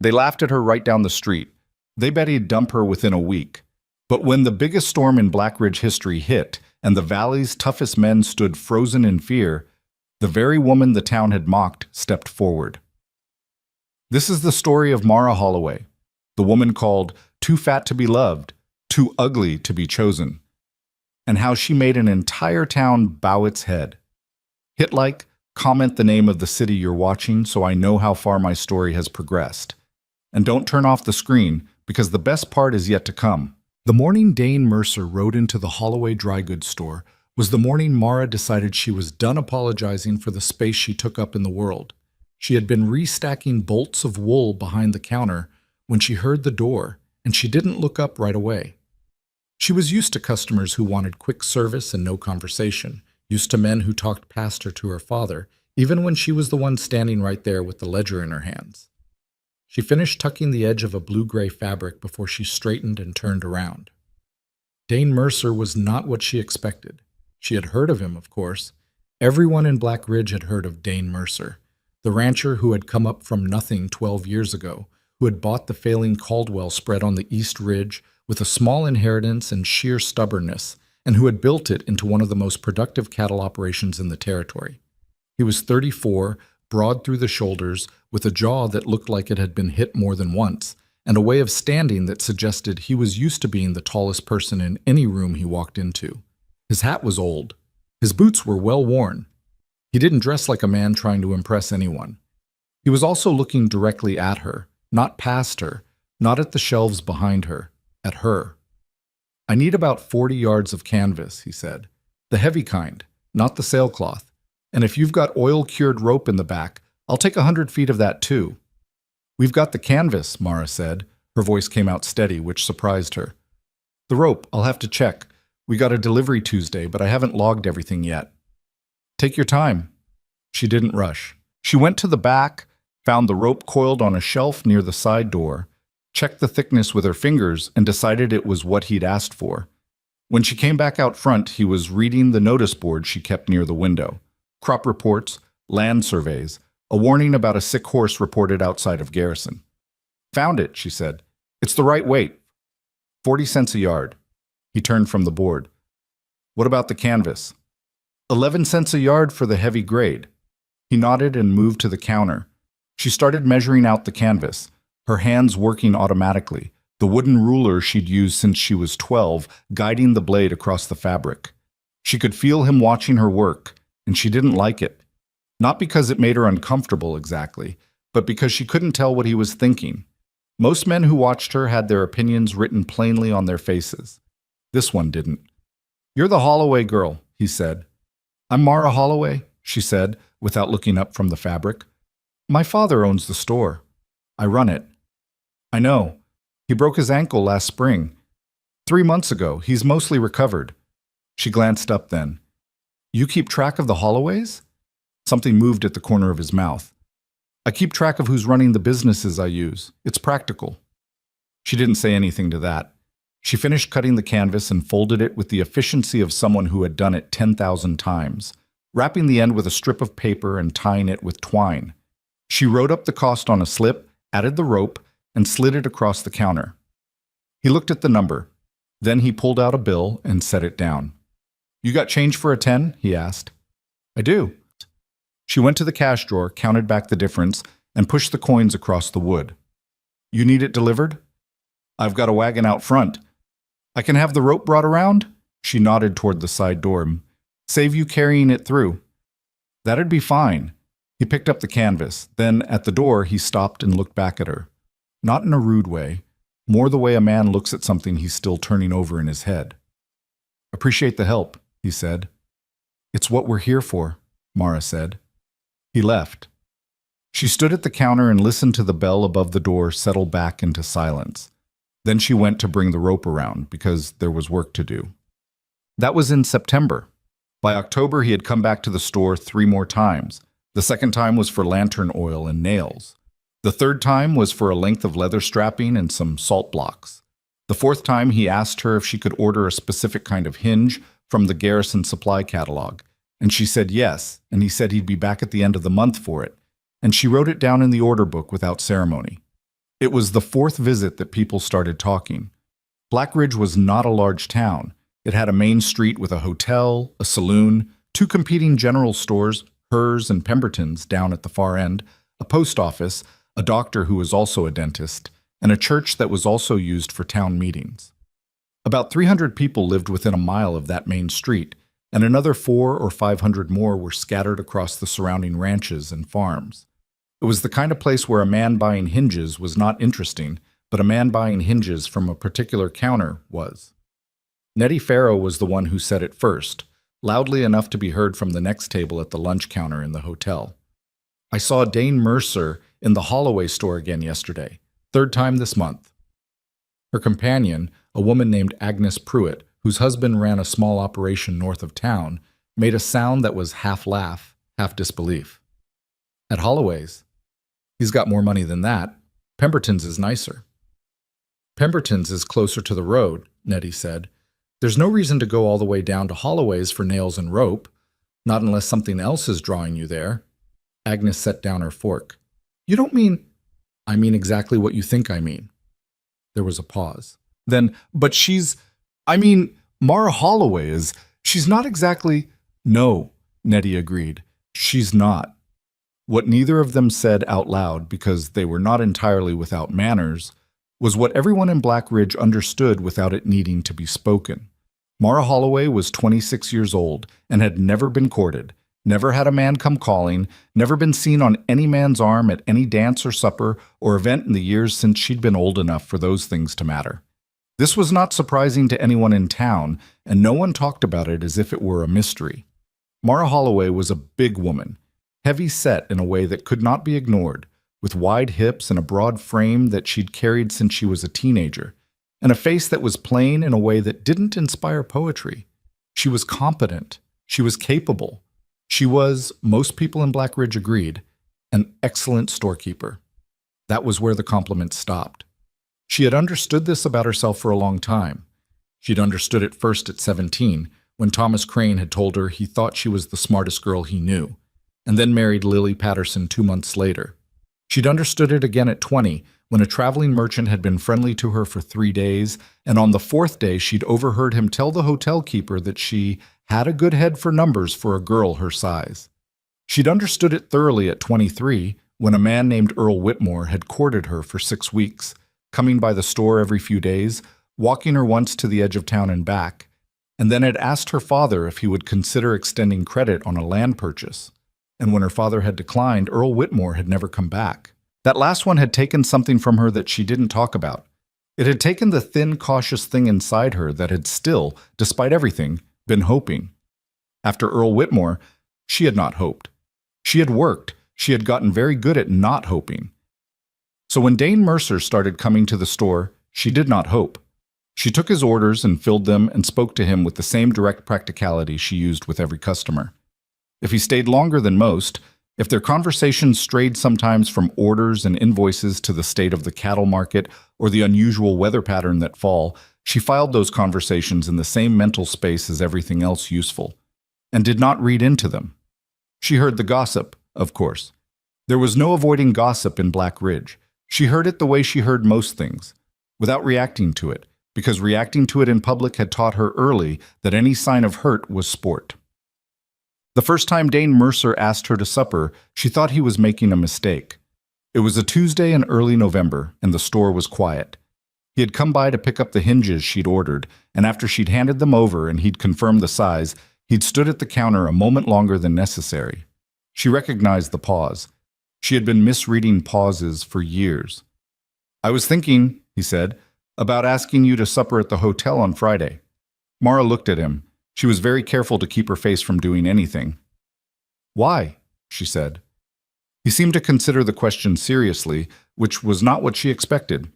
They laughed at her right down the street. They bet he'd dump her within a week. But when the biggest storm in Black Ridge history hit, and the valley's toughest men stood frozen in fear, the very woman the town had mocked stepped forward. This is the story of Mara Holloway, the woman called too fat to be loved, too ugly to be chosen, and how she made an entire town bow its head. Hit like, comment the name of the city you're watching so I know how far my story has progressed. And don't turn off the screen, because the best part is yet to come. The morning Dane Mercer rode into the Holloway dry goods store was the morning Mara decided she was done apologizing for the space she took up in the world. She had been restacking bolts of wool behind the counter when she heard the door, and she didn't look up right away. She was used to customers who wanted quick service and no conversation, used to men who talked past her to her father, even when she was the one standing right there with the ledger in her hands. She finished tucking the edge of a blue-gray fabric before she straightened and turned around. Dane Mercer was not what she expected. She had heard of him, of course. Everyone in Black Ridge had heard of Dane Mercer, the rancher who had come up from nothing 12 years ago, who had bought the failing Caldwell spread on the East Ridge with a small inheritance and sheer stubbornness, and who had built it into one of the most productive cattle operations in the territory. He was 34, broad through the shoulders, with a jaw that looked like it had been hit more than once, and a way of standing that suggested he was used to being the tallest person in any room he walked into. His hat was old. His boots were well worn. He didn't dress like a man trying to impress anyone. He was also looking directly at her, not past her, not at the shelves behind her, at her. "I need about 40 yards of canvas," he said. "The heavy kind, not the sailcloth. And if you've got oil-cured rope in the back, I'll take 100 feet of that too." "We've got the canvas," Mara said. Her voice came out steady, which surprised her. "The rope, I'll have to check. We got a delivery Tuesday, but I haven't logged everything yet." "Take your time." She didn't rush. She went to the back, found the rope coiled on a shelf near the side door, checked the thickness with her fingers, and decided it was what he'd asked for. When she came back out front, he was reading the notice board she kept near the window. Crop reports, land surveys, a warning about a sick horse reported outside of Garrison. "Found it," she said. "It's the right weight. 40 cents a yard." He turned from the board. "What about the canvas?" 11 cents a yard for the heavy grade." He nodded and moved to the counter. She started measuring out the canvas, her hands working automatically, the wooden ruler she'd used since she was 12 guiding the blade across the fabric. She could feel him watching her work, and she didn't like it. Not because it made her uncomfortable exactly, but because she couldn't tell what he was thinking. Most men who watched her had their opinions written plainly on their faces. This one didn't. "You're the Holloway girl," he said. "I'm Mara Holloway," she said, without looking up from the fabric. "My father owns the store. I run it." "I know. He broke his ankle last spring. 3 months ago. He's mostly recovered." She glanced up then. "You keep track of the Holloways?" Something moved at the corner of his mouth. "I keep track of who's running the businesses I use. It's practical." She didn't say anything to that. She finished cutting the canvas and folded it with the efficiency of someone who had done it 10,000 times, wrapping the end with a strip of paper and tying it with twine. She wrote up the cost on a slip, added the rope, and slid it across the counter. He looked at the number. Then he pulled out a bill and set it down. "You got change for a 10?" he asked. "I do." She went to the cash drawer, counted back the difference, and pushed the coins across the wood. "You need it delivered?" "I've got a wagon out front." "I can have the rope brought around?" She nodded toward the side door. "Save you carrying it through." "That'd be fine." He picked up the canvas. Then, at the door, he stopped and looked back at her. Not in a rude way, more the way a man looks at something he's still turning over in his head. "Appreciate the help," he said. "It's what we're here for," Mara said. He left. She stood at the counter and listened to the bell above the door settle back into silence. Then she went to bring the rope around, because there was work to do. That was in September. By October, he had come back to the store 3 more times. The second time was for lantern oil and nails. The third time was for a length of leather strapping and some salt blocks. The fourth time, he asked her if she could order a specific kind of hinge from the Garrison supply catalog, and she said yes, and he said he'd be back at the end of the month for it, and she wrote it down in the order book without ceremony. It was the fourth visit that people started talking. Blackridge was not a large town. It had a main street with a hotel, a saloon, two competing general stores, hers and Pemberton's down at the far end, a post office, a doctor who was also a dentist, and a church that was also used for town meetings. About 300 people lived within a mile of that main street, and another 400 or 500 more were scattered across the surrounding ranches and farms. It was the kind of place where a man buying hinges was not interesting, but a man buying hinges from a particular counter was. Nettie Farrow was the one who said it first, loudly enough to be heard from the next table at the lunch counter in the hotel. "I saw Dane Mercer in the Holloway store again yesterday, third time this month." Her companion, a woman named Agnes Pruitt, whose husband ran a small operation north of town, made a sound that was half laugh, half disbelief. "At Holloway's? He's got more money than that. Pemberton's is nicer." "Pemberton's is closer to the road," Nettie said. "There's no reason to go all the way down to Holloway's for nails and rope, not unless something else is drawing you there." Agnes set down her fork. "You don't mean—" "I mean exactly what you think I mean." There was a pause. Then, "But Mara Holloway she's not exactly—" "No," Nettie agreed. "She's not." What neither of them said out loud, because they were not entirely without manners, was what everyone in Blackridge understood without it needing to be spoken. Mara Holloway was 26 years old and had never been courted, never had a man come calling, never been seen on any man's arm at any dance or supper or event in the years since she'd been old enough for those things to matter. This was not surprising to anyone in town, and no one talked about it as if it were a mystery. Mara Holloway was a big woman, heavy set in a way that could not be ignored, with wide hips and a broad frame that she'd carried since she was a teenager, and a face that was plain in a way that didn't inspire poetry. She was competent. She was capable. She was, most people in Blackridge agreed, an excellent storekeeper. That was where the compliments stopped. She had understood this about herself for a long time. She'd understood it first at 17, when Thomas Crane had told her he thought she was the smartest girl he knew, and then married Lily Patterson 2 months later. She'd understood it again at 20, when a traveling merchant had been friendly to her for 3 days, and on the 4th day she'd overheard him tell the hotel keeper that she had a good head for numbers for a girl her size. She'd understood it thoroughly at 23, when a man named Earl Whitmore had courted her for 6 weeks, coming by the store every few days, walking her once to the edge of town and back, and then had asked her father if he would consider extending credit on a land purchase. And when her father had declined, Earl Whitmore had never come back. That last one had taken something from her that she didn't talk about. It had taken the thin, cautious thing inside her that had still, despite everything, been hoping. After Earl Whitmore, she had not hoped. She had worked. She had gotten very good at not hoping. So when Dane Mercer started coming to the store, she did not hope. She took his orders and filled them and spoke to him with the same direct practicality she used with every customer. If he stayed longer than most, if their conversations strayed sometimes from orders and invoices to the state of the cattle market or the unusual weather pattern that fall, she filed those conversations in the same mental space as everything else useful, and did not read into them. She heard the gossip, of course. There was no avoiding gossip in Blackridge. She heard it the way she heard most things, without reacting to it, because reacting to it in public had taught her early that any sign of hurt was sport. The first time Dane Mercer asked her to supper, she thought he was making a mistake. It was a Tuesday in early November, and the store was quiet. He had come by to pick up the hinges she'd ordered, and after she'd handed them over and he'd confirmed the size, he'd stood at the counter a moment longer than necessary. She recognized the pause. She had been misreading pauses for years. "I was thinking," he said, "about asking you to supper at the hotel on Friday." Mara looked at him. She was very careful to keep her face from doing anything. "Why?" she said. He seemed to consider the question seriously, which was not what she expected.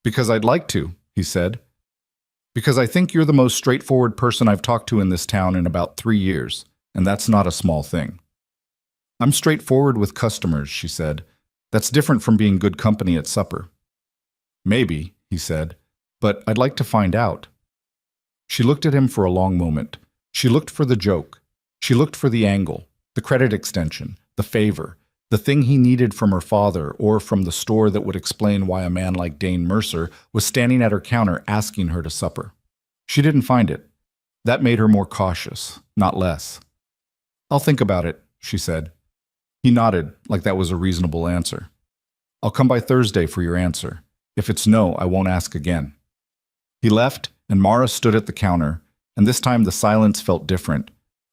"Because I'd like to," he said. "Because I think you're the most straightforward person I've talked to in this town in about 3 years, and that's not a small thing." "I'm straightforward with customers," she said. "That's different from being good company at supper." "Maybe," he said, "but I'd like to find out." She looked at him for a long moment. She looked for the joke. She looked for the angle, the credit extension, the favor, The thing he needed from her father or from the store that would explain why a man like Dane Mercer was standing at her counter asking her to supper. She didn't find it. That made her more cautious, not less. "I'll think about it," she said. He nodded, like that was a reasonable answer. "I'll come by Thursday for your answer. If it's no, I won't ask again." He left, and Mara stood at the counter, and this time the silence felt different.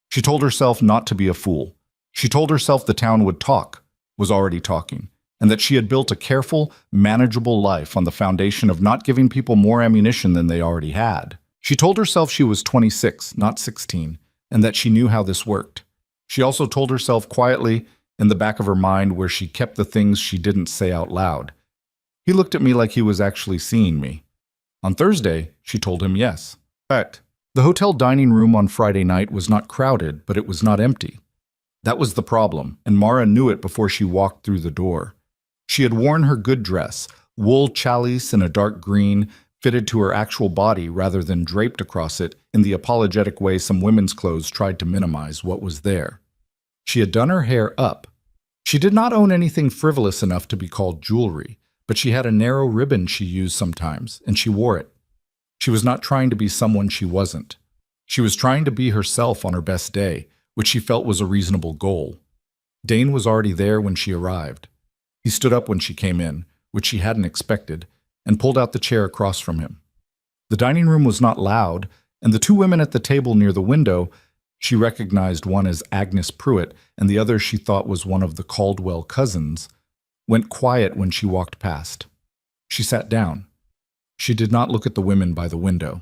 She told herself not to be a fool. She told herself the town would talk, was already talking, and that she had built a careful, manageable life on the foundation of not giving people more ammunition than they already had. She told herself she was 26, not 16, and that she knew how this worked. She also told herself quietly, in the back of her mind where she kept the things she didn't say out loud, "He looked at me like he was actually seeing me." On Thursday, she told him yes. But the hotel dining room on Friday night was not crowded, but it was not empty. That was the problem, and Mara knew it before she walked through the door. She had worn her good dress, wool challis in a dark green, fitted to her actual body rather than draped across it in the apologetic way some women's clothes tried to minimize what was there. She had done her hair up. She did not own anything frivolous enough to be called jewelry, but she had a narrow ribbon she used sometimes, and she wore it. She was not trying to be someone she wasn't. She was trying to be herself on her best day, which she felt was a reasonable goal. Dane was already there when she arrived. He stood up when she came in, which she hadn't expected, and pulled out the chair across from him. The dining room was not loud, and the two women at the table near the window, she recognized one as Agnes Pruitt and the other she thought was one of the Caldwell cousins, went quiet when she walked past. She sat down. She did not look at the women by the window.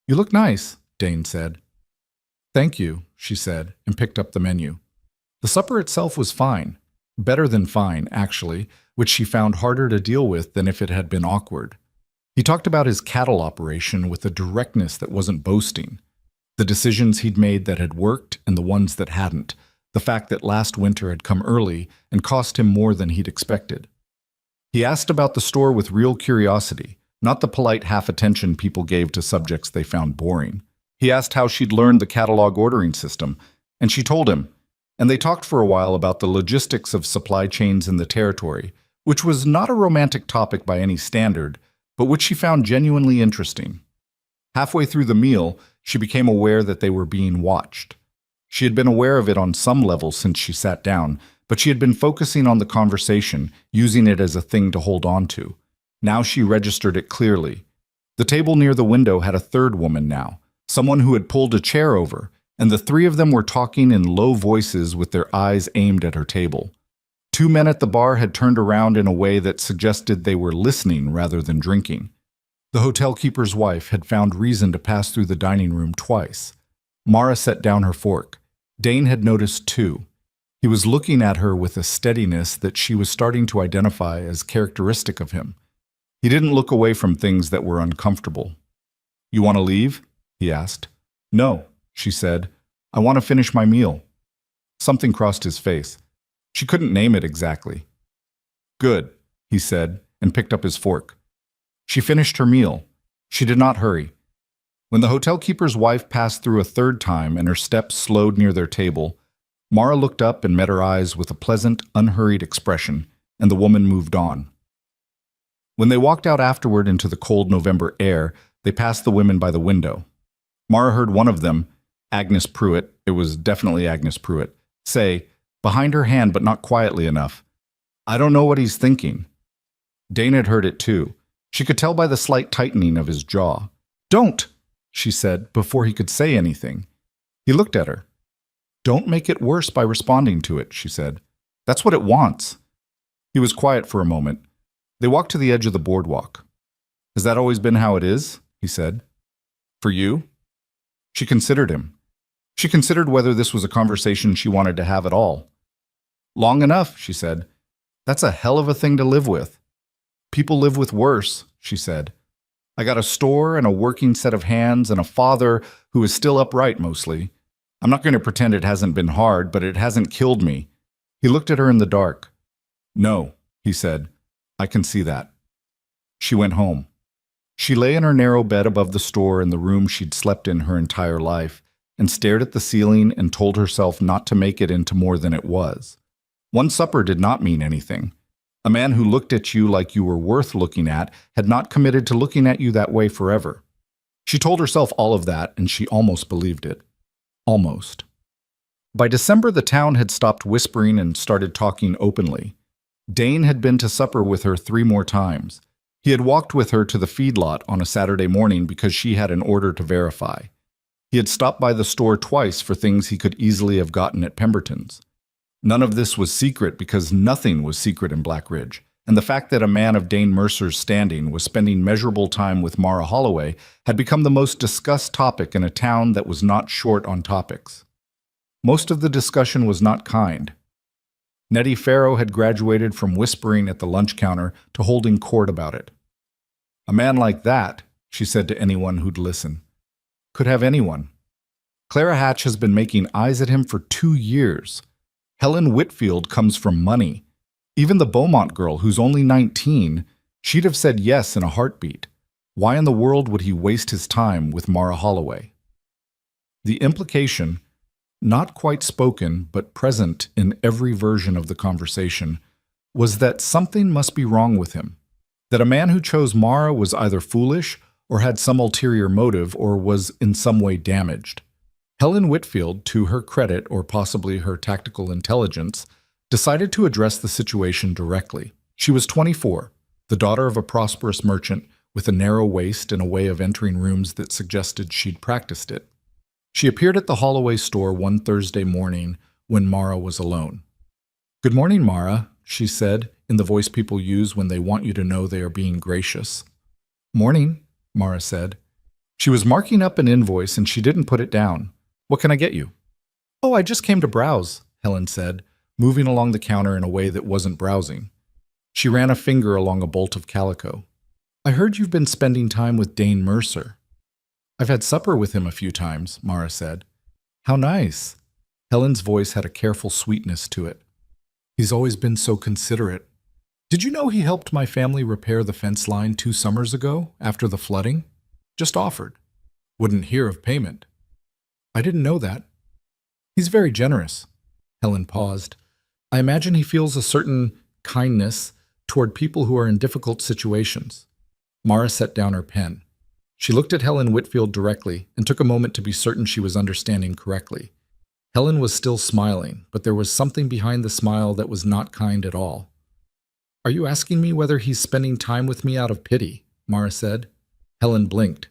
"You look nice," Dane said. "Thank you," she said, and picked up the menu. The supper itself was fine. Better than fine, actually, which she found harder to deal with than if it had been awkward. He talked about his cattle operation with a directness that wasn't boasting. The decisions he'd made that had worked and the ones that hadn't. The fact that last winter had come early and cost him more than he'd expected. He asked about the store with real curiosity, not the polite half-attention people gave to subjects they found boring. He asked how she'd learned the catalog ordering system, and she told him, and they talked for a while about the logistics of supply chains in the territory, which was not a romantic topic by any standard, but which she found genuinely interesting. Halfway through the meal, she became aware that they were being watched. She had been aware of it on some level since she sat down, but she had been focusing on the conversation, using it as a thing to hold on to. Now she registered it clearly. The table near the window had a third woman now, someone who had pulled a chair over, and the three of them were talking in low voices with their eyes aimed at her table. Two men at the bar had turned around in a way that suggested they were listening rather than drinking. The hotel keeper's wife had found reason to pass through the dining room twice. Mara set down her fork. Dane had noticed too. He was looking at her with a steadiness that she was starting to identify as characteristic of him. He didn't look away from things that were uncomfortable. "You want to leave?" he asked. "No," she said. "I want to finish my meal." Something crossed his face. She couldn't name it exactly. "Good," he said, and picked up his fork. She finished her meal. She did not hurry. When the hotel keeper's wife passed through a third time and her steps slowed near their table, Mara looked up and met her eyes with a pleasant, unhurried expression, and the woman moved on. When they walked out afterward into the cold November air, they passed the women by the window. Mara heard one of them, Agnes Pruitt, it was definitely Agnes Pruitt, say, behind her hand but not quietly enough, "I don't know what he's thinking." Dane had heard it too. She could tell by the slight tightening of his jaw. "Don't!" she said before he could say anything. He looked at her. "Don't make it worse by responding to it," she said. "That's what it wants." He was quiet for a moment. They walked to the edge of the boardwalk. "Has that always been how it is?" he said. "For you?" She considered him. She considered whether this was a conversation she wanted to have at all. "Long enough," she said. "That's a hell of a thing to live with." "People live with worse," she said. "I got a store and a working set of hands and a father who is still upright mostly. I'm not going to pretend it hasn't been hard, but it hasn't killed me." He looked at her in the dark. "No," he said. "I can see that." She went home. She lay in her narrow bed above the store in the room she'd slept in her entire life and stared at the ceiling and told herself not to make it into more than it was. One supper did not mean anything. A man who looked at you like you were worth looking at had not committed to looking at you that way forever. She told herself all of that, and she almost believed it. Almost. By December, the town had stopped whispering and started talking openly. Dane had been to supper with her 3 more times. He had walked with her to the feedlot on a Saturday morning because she had an order to verify. He had stopped by the store twice for things he could easily have gotten at Pemberton's. None of this was secret because nothing was secret in Black Ridge, and the fact that a man of Dane Mercer's standing was spending measurable time with Mara Holloway had become the most discussed topic in a town that was not short on topics. Most of the discussion was not kind. Nettie Farrow had graduated from whispering at the lunch counter to holding court about it. A man like that, she said to anyone who'd listen, could have anyone. Clara Hatch has been making eyes at him for 2 years. Helen Whitfield comes from money. Even the Beaumont girl, who's only 19, she'd have said yes in a heartbeat. Why in the world would he waste his time with Mara Holloway? The implication, not quite spoken but present in every version of the conversation, was that something must be wrong with him, that a man who chose Mara was either foolish or had some ulterior motive or was in some way damaged. Helen Whitfield, to her credit or possibly her tactical intelligence, decided to address the situation directly. She was 24, the daughter of a prosperous merchant with a narrow waist and a way of entering rooms that suggested she'd practiced it. She appeared at the Holloway store one Thursday morning when Mara was alone. "Good morning, Mara," she said, in the voice people use when they want you to know they are being gracious. "Morning," Mara said. She was marking up an invoice and she didn't put it down. "What can I get you?" "Oh, I just came to browse," Helen said, moving along the counter in a way that wasn't browsing. She ran a finger along a bolt of calico. "I heard you've been spending time with Dane Mercer." "I've had supper with him a few times," Mara said. "How nice." Helen's voice had a careful sweetness to it. "He's always been so considerate. Did you know he helped my family repair the fence line 2 summers ago, after the flooding? Just offered. Wouldn't hear of payment." "I didn't know that." "He's very generous." Helen paused. "I imagine he feels a certain kindness toward people who are in difficult situations." Mara set down her pen. She looked at Helen Whitfield directly and took a moment to be certain she was understanding correctly. Helen was still smiling, but there was something behind the smile that was not kind at all. "Are you asking me whether he's spending time with me out of pity?" Mara said. Helen blinked.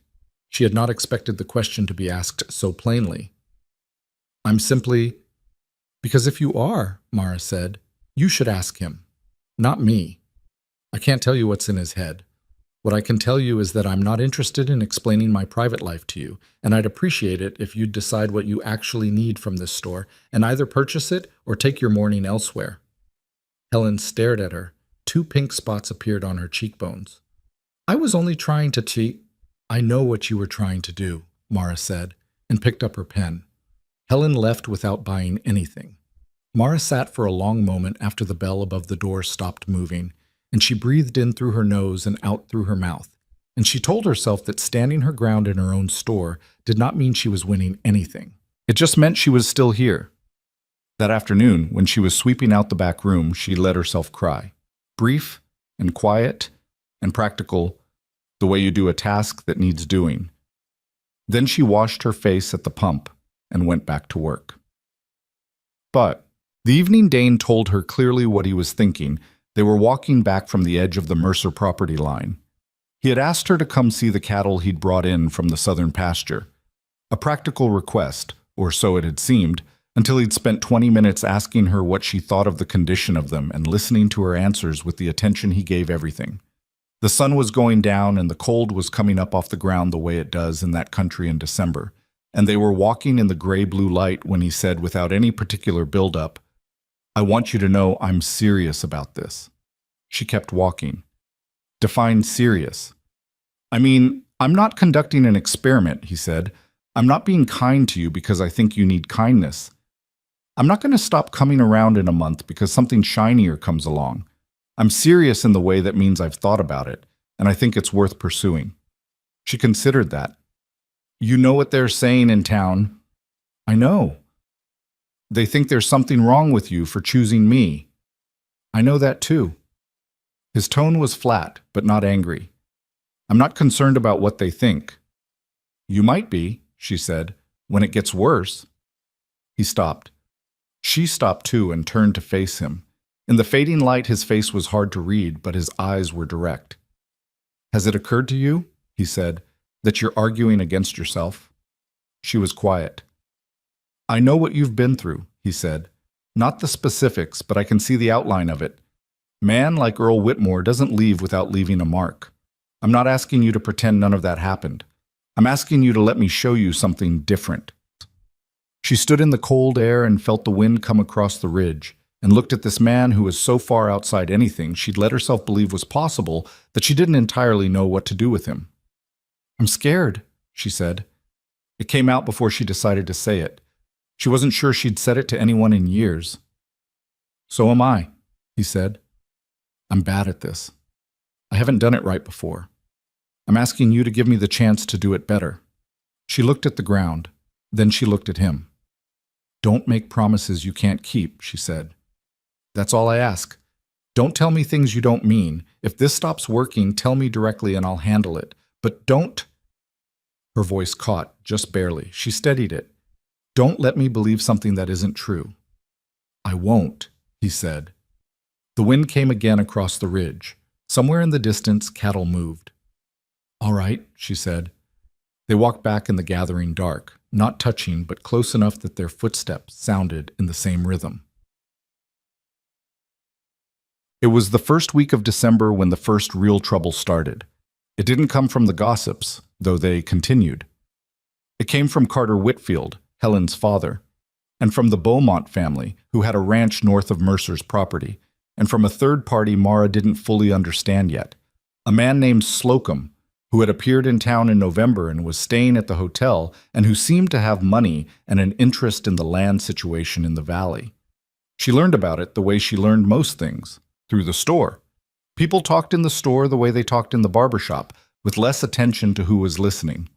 She had not expected the question to be asked so plainly. "I'm simply—" "Because if you are," Mara said, "you should ask him. Not me. I can't tell you what's in his head. What I can tell you is that I'm not interested in explaining my private life to you, and I'd appreciate it if you'd decide what you actually need from this store and either purchase it or take your morning elsewhere." Helen stared at her. 2 pink spots appeared on her cheekbones. "I was only trying to cheat." "I know what you were trying to do," Mara said, and picked up her pen. Helen left without buying anything. Mara sat for a long moment after the bell above the door stopped moving, and she breathed in through her nose and out through her mouth, and she told herself that standing her ground in her own store did not mean she was winning anything. It just meant she was still here. That afternoon, when she was sweeping out the back room, she let herself cry. Brief and quiet and practical, the way you do a task that needs doing. Then she washed her face at the pump and went back to work. But the evening Dane told her clearly what he was thinking. They were walking back from the edge of the Mercer property line. He had asked her to come see the cattle he'd brought in from the southern pasture. A practical request, or so it had seemed, until he'd spent 20 minutes asking her what she thought of the condition of them and listening to her answers with the attention he gave everything. The sun was going down and the cold was coming up off the ground the way it does in that country in December, and they were walking in the gray-blue light when he said, without any particular build-up, "I want you to know I'm serious about this." She kept walking. Define serious. "I mean, I'm not conducting an experiment," he said. "I'm not being kind to you because I think you need kindness. I'm not going to stop coming around in a month because something shinier comes along. I'm serious in the way that means I've thought about it, and I think it's worth pursuing." She considered that. "You know what they're saying in town." "I know." "They think there's something wrong with you for choosing me." I know that too. His tone was flat, but not angry. I'm not concerned about what they think. You might be, she said, when it gets worse. He stopped. She stopped too and turned to face him. In the fading light, his face was hard to read, but his eyes were direct. Has it occurred to you, he said, that you're arguing against yourself? She was quiet. I know what you've been through, he said. Not the specifics, but I can see the outline of it. Man like Earl Whitmore doesn't leave without leaving a mark. I'm not asking you to pretend none of that happened. I'm asking you to let me show you something different. She stood in the cold air and felt the wind come across the ridge, and looked at this man who was so far outside anything she'd let herself believe was possible that she didn't entirely know what to do with him. I'm scared, she said. It came out before she decided to say it. She wasn't sure she'd said it to anyone in years. So am I, he said. I'm bad at this. I haven't done it right before. I'm asking you to give me the chance to do it better. She looked at the ground. Then she looked at him. Don't make promises you can't keep, she said. That's all I ask. Don't tell me things you don't mean. If this stops working, tell me directly and I'll handle it. But don't... Her voice caught, just barely. She steadied it. Don't let me believe something that isn't true. I won't, he said. The wind came again across the ridge. Somewhere in the distance, cattle moved. All right, she said. They walked back in the gathering dark, not touching, but close enough that their footsteps sounded in the same rhythm. It was the first week of December when the first real trouble started. It didn't come from the gossips, though they continued. It came from Carter Whitfield, Helen's father, and from the Beaumont family, who had a ranch north of Mercer's property, and from a third party Mara didn't fully understand yet, a man named Slocum, who had appeared in town in November and was staying at the hotel, and who seemed to have money and an interest in the land situation in the valley. She learned about it the way she learned most things, through the store. People talked in the store the way they talked in the barbershop, with less attention to who was listening.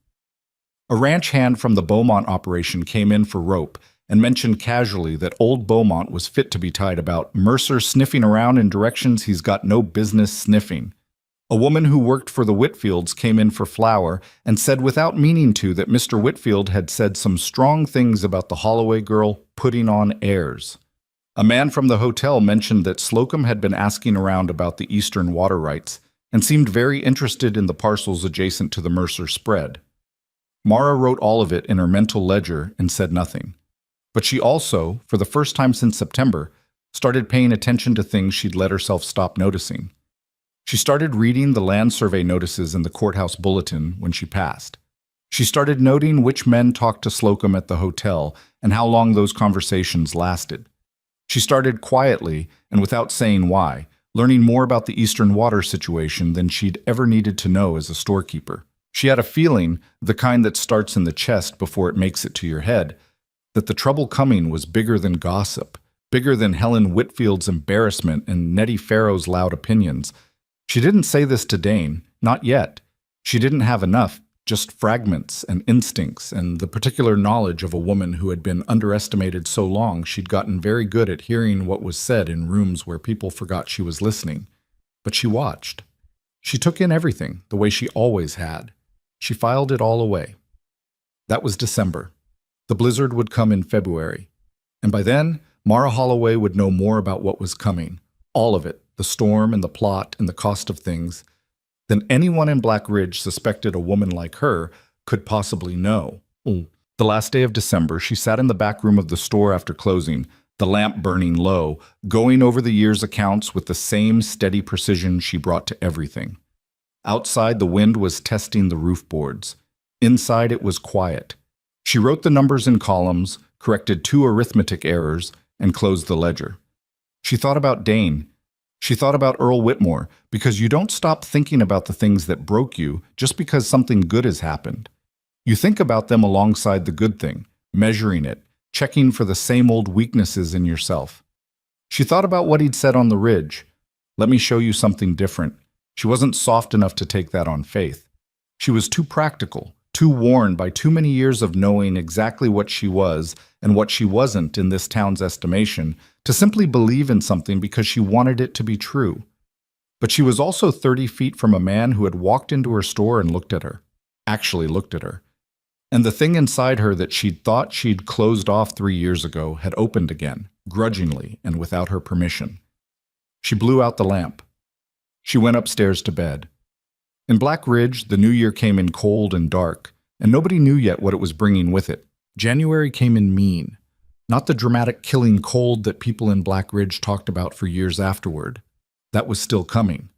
A ranch hand from the Beaumont operation came in for rope and mentioned casually that old Beaumont was fit to be tied about Mercer sniffing around in directions he's got no business sniffing. A woman who worked for the Whitfields came in for flour and said without meaning to that Mr. Whitfield had said some strong things about the Holloway girl putting on airs. A man from the hotel mentioned that Slocum had been asking around about the eastern water rights and seemed very interested in the parcels adjacent to the Mercer spread. Mara wrote all of it in her mental ledger and said nothing. But she also, for the first time since September, started paying attention to things she'd let herself stop noticing. She started reading the land survey notices in the courthouse bulletin when she passed. She started noting which men talked to Slocum at the hotel and how long those conversations lasted. She started quietly and without saying why, learning more about the eastern water situation than she'd ever needed to know as a storekeeper. She had a feeling, the kind that starts in the chest before it makes it to your head, that the trouble coming was bigger than gossip, bigger than Helen Whitfield's embarrassment and Nettie Farrow's loud opinions. She didn't say this to Dane, not yet. She didn't have enough, just fragments and instincts and the particular knowledge of a woman who had been underestimated so long she'd gotten very good at hearing what was said in rooms where people forgot she was listening. But she watched. She took in everything, the way she always had. She filed it all away. That was December. The blizzard would come in February. And by then, Mara Holloway would know more about what was coming. All of it, the storm and the plot and the cost of things, than anyone in Black Ridge suspected a woman like her could possibly know. The last day of December, she sat in the back room of the store after closing, the lamp burning low, going over the year's accounts with the same steady precision she brought to everything. Outside, the wind was testing the roof boards. Inside, it was quiet. She wrote the numbers in columns, corrected 2 arithmetic errors, and closed the ledger. She thought about Dane. She thought about Earl Whitmore, because you don't stop thinking about the things that broke you just because something good has happened. You think about them alongside the good thing, measuring it, checking for the same old weaknesses in yourself. She thought about what he'd said on the ridge. Let me show you something different. She wasn't soft enough to take that on faith. She was too practical, too worn by too many years of knowing exactly what she was and what she wasn't in this town's estimation, to simply believe in something because she wanted it to be true. But she was also 30 feet from a man who had walked into her store and looked at her. Actually looked at her. And the thing inside her that she'd thought she'd closed off 3 years ago had opened again, grudgingly and without her permission. She blew out the lamp. She went upstairs to bed. In Black Ridge, the new year came in cold and dark, and nobody knew yet what it was bringing with it. January came in mean, not the dramatic killing cold that people in Black Ridge talked about for years afterward. That was still coming.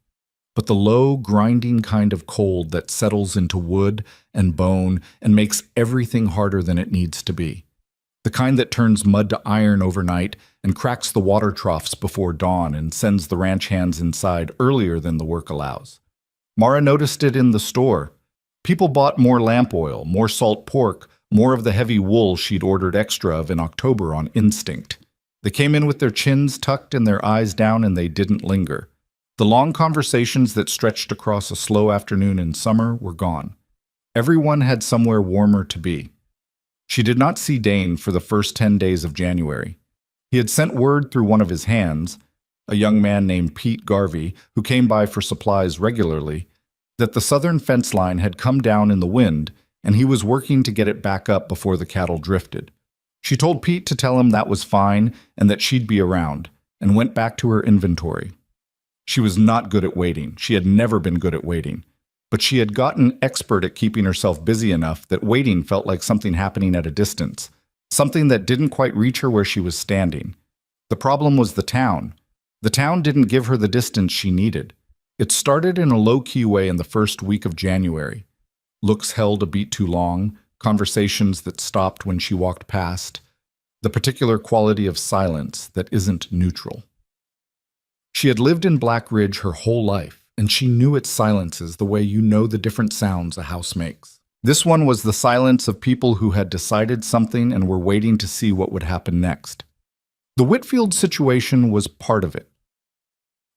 But the low, grinding kind of cold that settles into wood and bone and makes everything harder than it needs to be. The kind that turns mud to iron overnight and cracks the water troughs before dawn and sends the ranch hands inside earlier than the work allows. Mara noticed it in the store. People bought more lamp oil, more salt pork, more of the heavy wool she'd ordered extra of in October on instinct. They came in with their chins tucked and their eyes down, and they didn't linger. The long conversations that stretched across a slow afternoon in summer were gone. Everyone had somewhere warmer to be. She did not see Dane for the first 10 days of January. He had sent word through one of his hands, a young man named Pete Garvey, who came by for supplies regularly, that the southern fence line had come down in the wind, and he was working to get it back up before the cattle drifted. She told Pete to tell him that was fine and that she'd be around, and went back to her inventory. She was not good at waiting. She had never been good at waiting. But she had gotten expert at keeping herself busy enough that waiting felt like something happening at a distance, something that didn't quite reach her where she was standing. The problem was the town. The town didn't give her the distance she needed. It started in a low-key way in the first week of January. Looks held a beat too long, conversations that stopped when she walked past, the particular quality of silence that isn't neutral. She had lived in Black Ridge her whole life, and she knew its silences the way you know the different sounds a house makes. This one was the silence of people who had decided something and were waiting to see what would happen next. The Whitfield situation was part of it.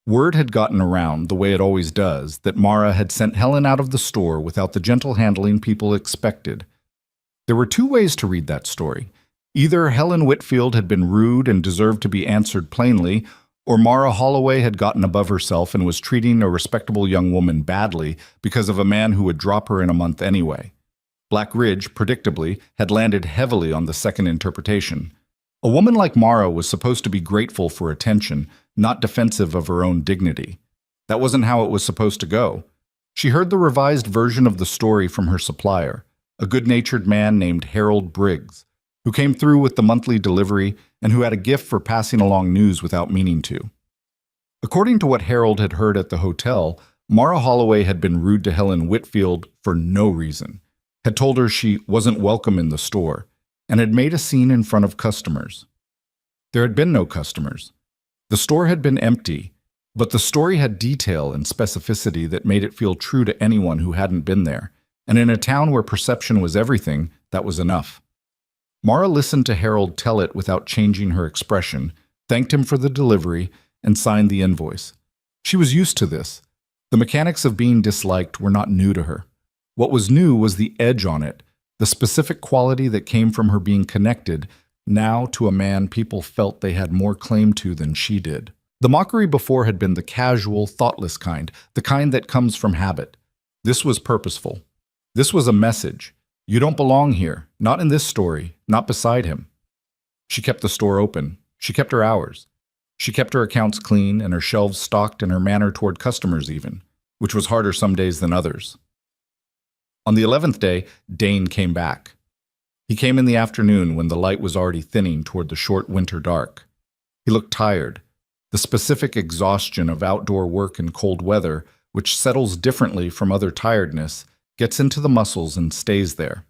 Word had gotten around, the way it always does, that Mara had sent Helen out of the store without the gentle handling people expected. There were two ways to read that story. Either Helen Whitfield had been rude and deserved to be answered plainly, or Mara Holloway had gotten above herself and was treating a respectable young woman badly because of a man who would drop her in a month anyway. Black Ridge, predictably, had landed heavily on the second interpretation. A woman like Mara was supposed to be grateful for attention, not defensive of her own dignity. That wasn't how it was supposed to go. She heard the revised version of the story from her supplier, a good-natured man named Harold Briggs, who came through with the monthly delivery and who had a gift for passing along news without meaning to. According to what Harold had heard at the hotel, Mara Holloway had been rude to Helen Whitfield for no reason, had told her she wasn't welcome in the store, and had made a scene in front of customers. There had been no customers. The store had been empty, but the story had detail and specificity that made it feel true to anyone who hadn't been there, and in a town where perception was everything, that was enough. Mara listened to Harold tell it without changing her expression, thanked him for the delivery, and signed the invoice. She was used to this. The mechanics of being disliked were not new to her. What was new was the edge on it, the specific quality that came from her being connected, now to a man people felt they had more claim to than she did. The mockery before had been the casual, thoughtless kind, the kind that comes from habit. This was purposeful. This was a message. You don't belong here, not in this story, not beside him. She kept the store open. She kept her hours. She kept her accounts clean and her shelves stocked and her manner toward customers even, which was harder some days than others. On the 11th day, Dane came back. He came in the afternoon when the light was already thinning toward the short winter dark. He looked tired, the specific exhaustion of outdoor work in cold weather, which settles differently from other tiredness, gets into the muscles and stays there.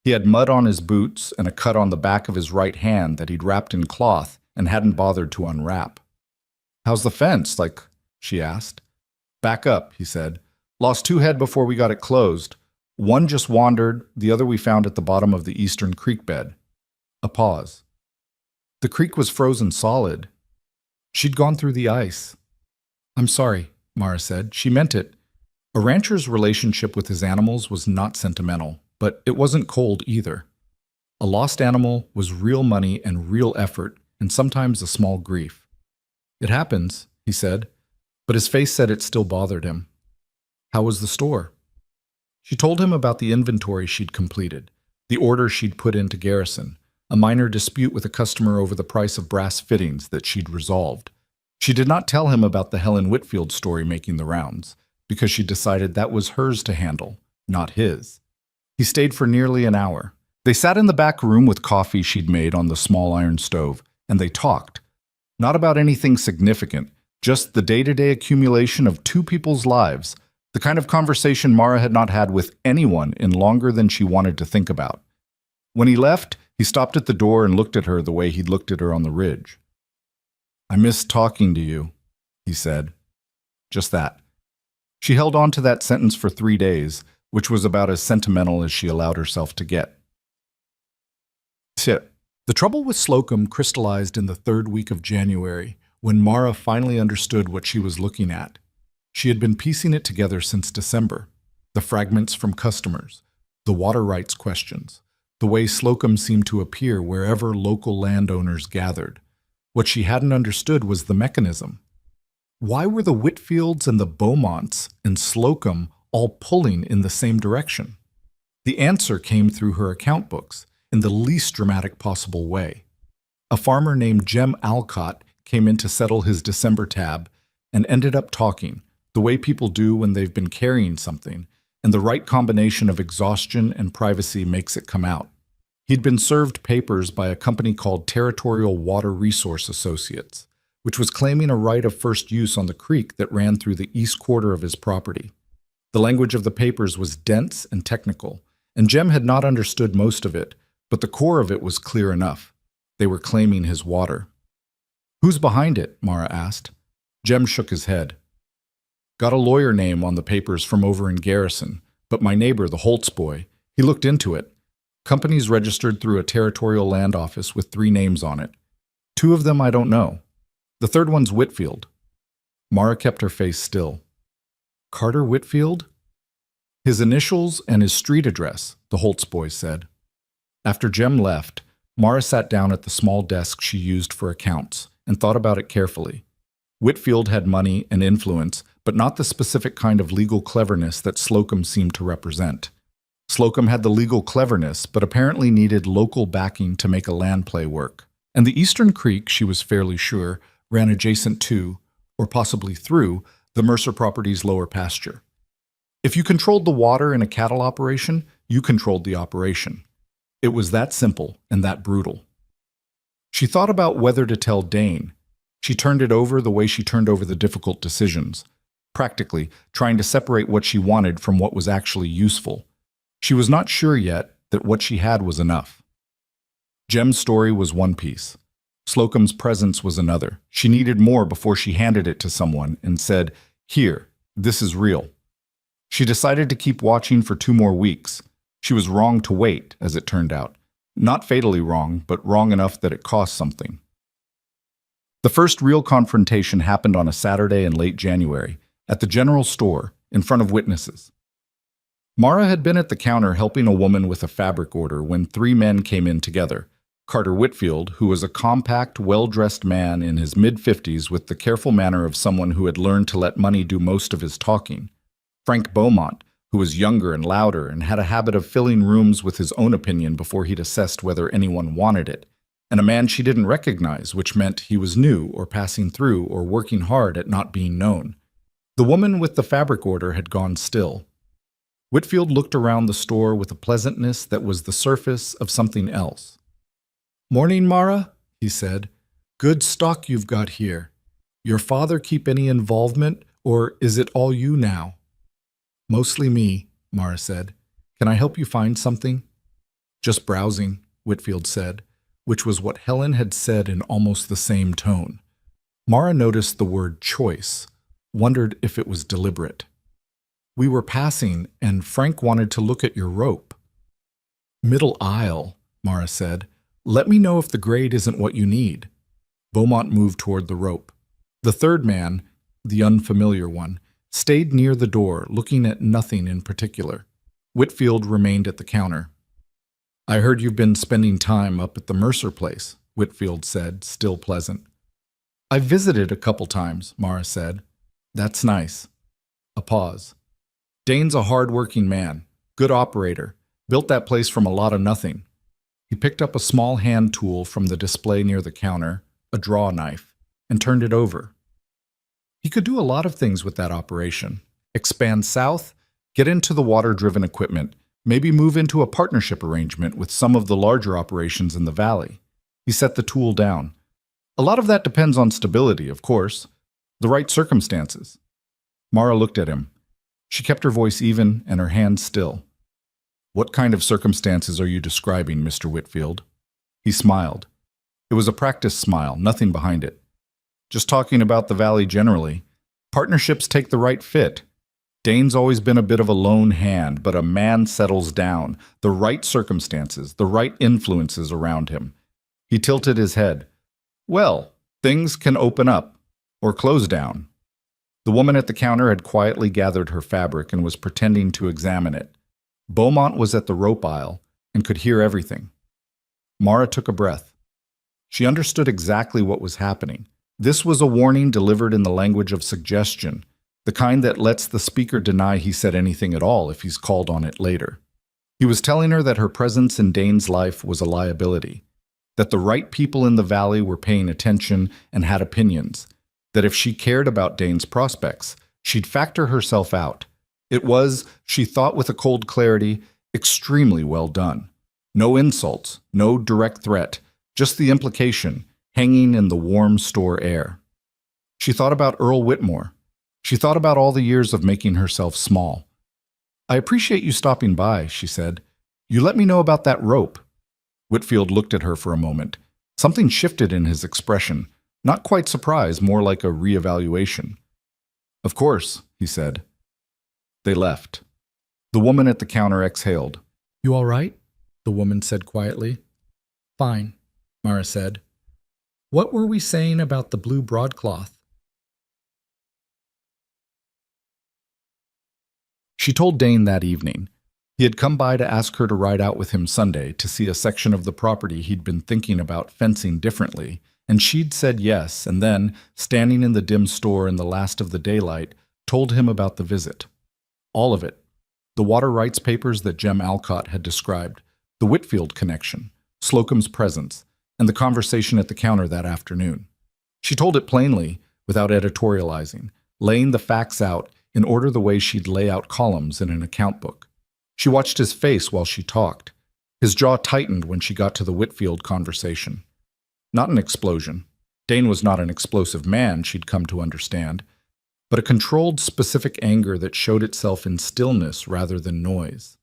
He had mud on his boots and a cut on the back of his right hand that he'd wrapped in cloth and hadn't bothered to unwrap. "How's the fence?" she asked. "Back up," he said. "Lost 2 head before we got it closed. One just wandered, the other we found at the bottom of the eastern creek bed." A pause. The creek was frozen solid. She'd gone through the ice. "I'm sorry," Mara said. She meant it. A rancher's relationship with his animals was not sentimental. but it wasn't cold either. A lost animal was real money and real effort, and sometimes a small grief. "It happens," he said, but his face said it still bothered him. "How was the store?" She told him about the inventory she'd completed, the order she'd put into Garrison, a minor dispute with a customer over the price of brass fittings that she'd resolved. She did not tell him about the Helen Whitfield story making the rounds, because she decided that was hers to handle, not his. He stayed for nearly an hour. They sat in the back room with coffee she'd made on the small iron stove, and they talked. Not about anything significant, just the day-to-day accumulation of two people's lives, the kind of conversation Mara had not had with anyone in longer than she wanted to think about. When he left, he stopped at the door and looked at her the way he'd looked at her on the ridge. "I miss talking to you," he said. Just that. She held on to that sentence for 3 days, which was about as sentimental as she allowed herself to get. Tip. The trouble with Slocum crystallized in the third week of January, when Mara finally understood what she was looking at. She had been piecing it together since December. The fragments from customers, the water rights questions, the way Slocum seemed to appear wherever local landowners gathered. What she hadn't understood was the mechanism. Why were the Whitfields and the Beaumonts and Slocum all pulling in the same direction? The answer came through her account books, in the least dramatic possible way. A farmer named Jem Alcott came in to settle his December tab and ended up talking, the way people do when they've been carrying something, and the right combination of exhaustion and privacy makes it come out. He'd been served papers by a company called Territorial Water Resource Associates, which was claiming a right of first use on the creek that ran through the east quarter of his property. The language of the papers was dense and technical, and Jem had not understood most of it, but the core of it was clear enough. They were claiming his water. "Who's behind it?" Mara asked. Jem shook his head. "Got a lawyer name on the papers from over in Garrison, but my neighbor, the Holtz boy, he looked into it. Company's registered through a territorial land office with 3 names on it. 2 of them I don't know. The third one's Whitfield." Mara kept her face still. "Carter Whitfield?" "His initials and his street address," the Holtz boy said. After Jem left, Mara sat down at the small desk she used for accounts and thought about it carefully. Whitfield had money and influence, but not the specific kind of legal cleverness that Slocum seemed to represent. Slocum had the legal cleverness, but apparently needed local backing to make a land play work. And the Eastern Creek, she was fairly sure, ran adjacent to, or possibly through, the Mercer property's lower pasture. If you controlled the water in a cattle operation, you controlled the operation. It was that simple and that brutal. She thought about whether to tell Dane. She turned it over the way she turned over the difficult decisions, practically trying to separate what she wanted from what was actually useful. She was not sure yet that what she had was enough. Jem's story was one piece. Slocum's presence was another. She needed more before she handed it to someone and said, "Here, this is real." She decided to keep watching for 2 more weeks. She was wrong to wait, as it turned out. Not fatally wrong, but wrong enough that it cost something. The first real confrontation happened on a Saturday in late January, at the general store, in front of witnesses. Mara had been at the counter helping a woman with a fabric order when 3 men came in together. Carter Whitfield, who was a compact, well-dressed man in his mid-50s with the careful manner of someone who had learned to let money do most of his talking. Frank Beaumont, who was younger and louder and had a habit of filling rooms with his own opinion before he'd assessed whether anyone wanted it, and a man she didn't recognize, which meant he was new or passing through or working hard at not being known. The woman with the fabric order had gone still. Whitfield looked around the store with a pleasantness that was the surface of something else. "Morning, Mara," he said. "Good stock you've got here. Your father keep any involvement, or is it all you now?" "Mostly me," Mara said. "Can I help you find something?" "Just browsing," Whitfield said, which was what Helen had said in almost the same tone. Mara noticed the word choice, wondered if it was deliberate. "We were passing, and Frank wanted to look at your rope." "Middle aisle," Mara said. "Let me know if the grade isn't what you need." Beaumont moved toward the rope. The third man, the unfamiliar one, stayed near the door, looking at nothing in particular. Whitfield remained at the counter. I heard you've been spending time up at the Mercer place, Whitfield said, still pleasant. I've visited a couple times, Mara said. That's nice. A pause. Dane's a hard-working man, good operator, built that place from a lot of nothing. He picked up a small hand tool from the display near the counter, a draw knife, and turned it over. He could do a lot of things with that operation. Expand south, get into the water-driven equipment, maybe move into a partnership arrangement with some of the larger operations in the valley. He set the tool down. A lot of that depends on stability, of course. The right circumstances. Mara looked at him. She kept her voice even and her hands still. What kind of circumstances are you describing, Mr. Whitfield? He smiled. It was a practiced smile, nothing behind it. Just talking about the valley generally. Partnerships take the right fit. Dane's always been a bit of a lone hand, but a man settles down. The right circumstances, the right influences around him. He tilted his head. Well, things can open up, or close down. The woman at the counter had quietly gathered her fabric and was pretending to examine it. Beaumont was at the rope aisle and could hear everything. Mara took a breath. She understood exactly what was happening. This was a warning delivered in the language of suggestion, the kind that lets the speaker deny he said anything at all if he's called on it later. He was telling her that her presence in Dane's life was a liability, that the right people in the valley were paying attention and had opinions, that if she cared about Dane's prospects, she'd factor herself out. It was, she thought with a cold clarity, extremely well done. No insults, no direct threat, just the implication, hanging in the warm store air. She thought about Earl Whitmore. She thought about all the years of making herself small. I appreciate you stopping by, she said. You let me know about that rope. Whitfield looked at her for a moment. Something shifted in his expression. Not quite surprise, more like a reevaluation. Of course, he said. They left. The woman at the counter exhaled. You all right? The woman said quietly. Fine, Mara said. What were we saying about the blue broadcloth? She told Dane that evening. He had come by to ask her to ride out with him Sunday to see a section of the property he'd been thinking about fencing differently, and she'd said yes, and then, standing in the dim store in the last of the daylight, told him about the visit. All of it. The water rights papers that Jem Alcott had described, the Whitfield connection, Slocum's presence, and the conversation at the counter that afternoon. She told it plainly, without editorializing, laying the facts out in order the way she'd lay out columns in an account book. She watched his face while she talked. His jaw tightened when she got to the Whitfield conversation. Not an explosion. Dane was not an explosive man, she'd come to understand, but a controlled, specific anger that showed itself in stillness rather than noise.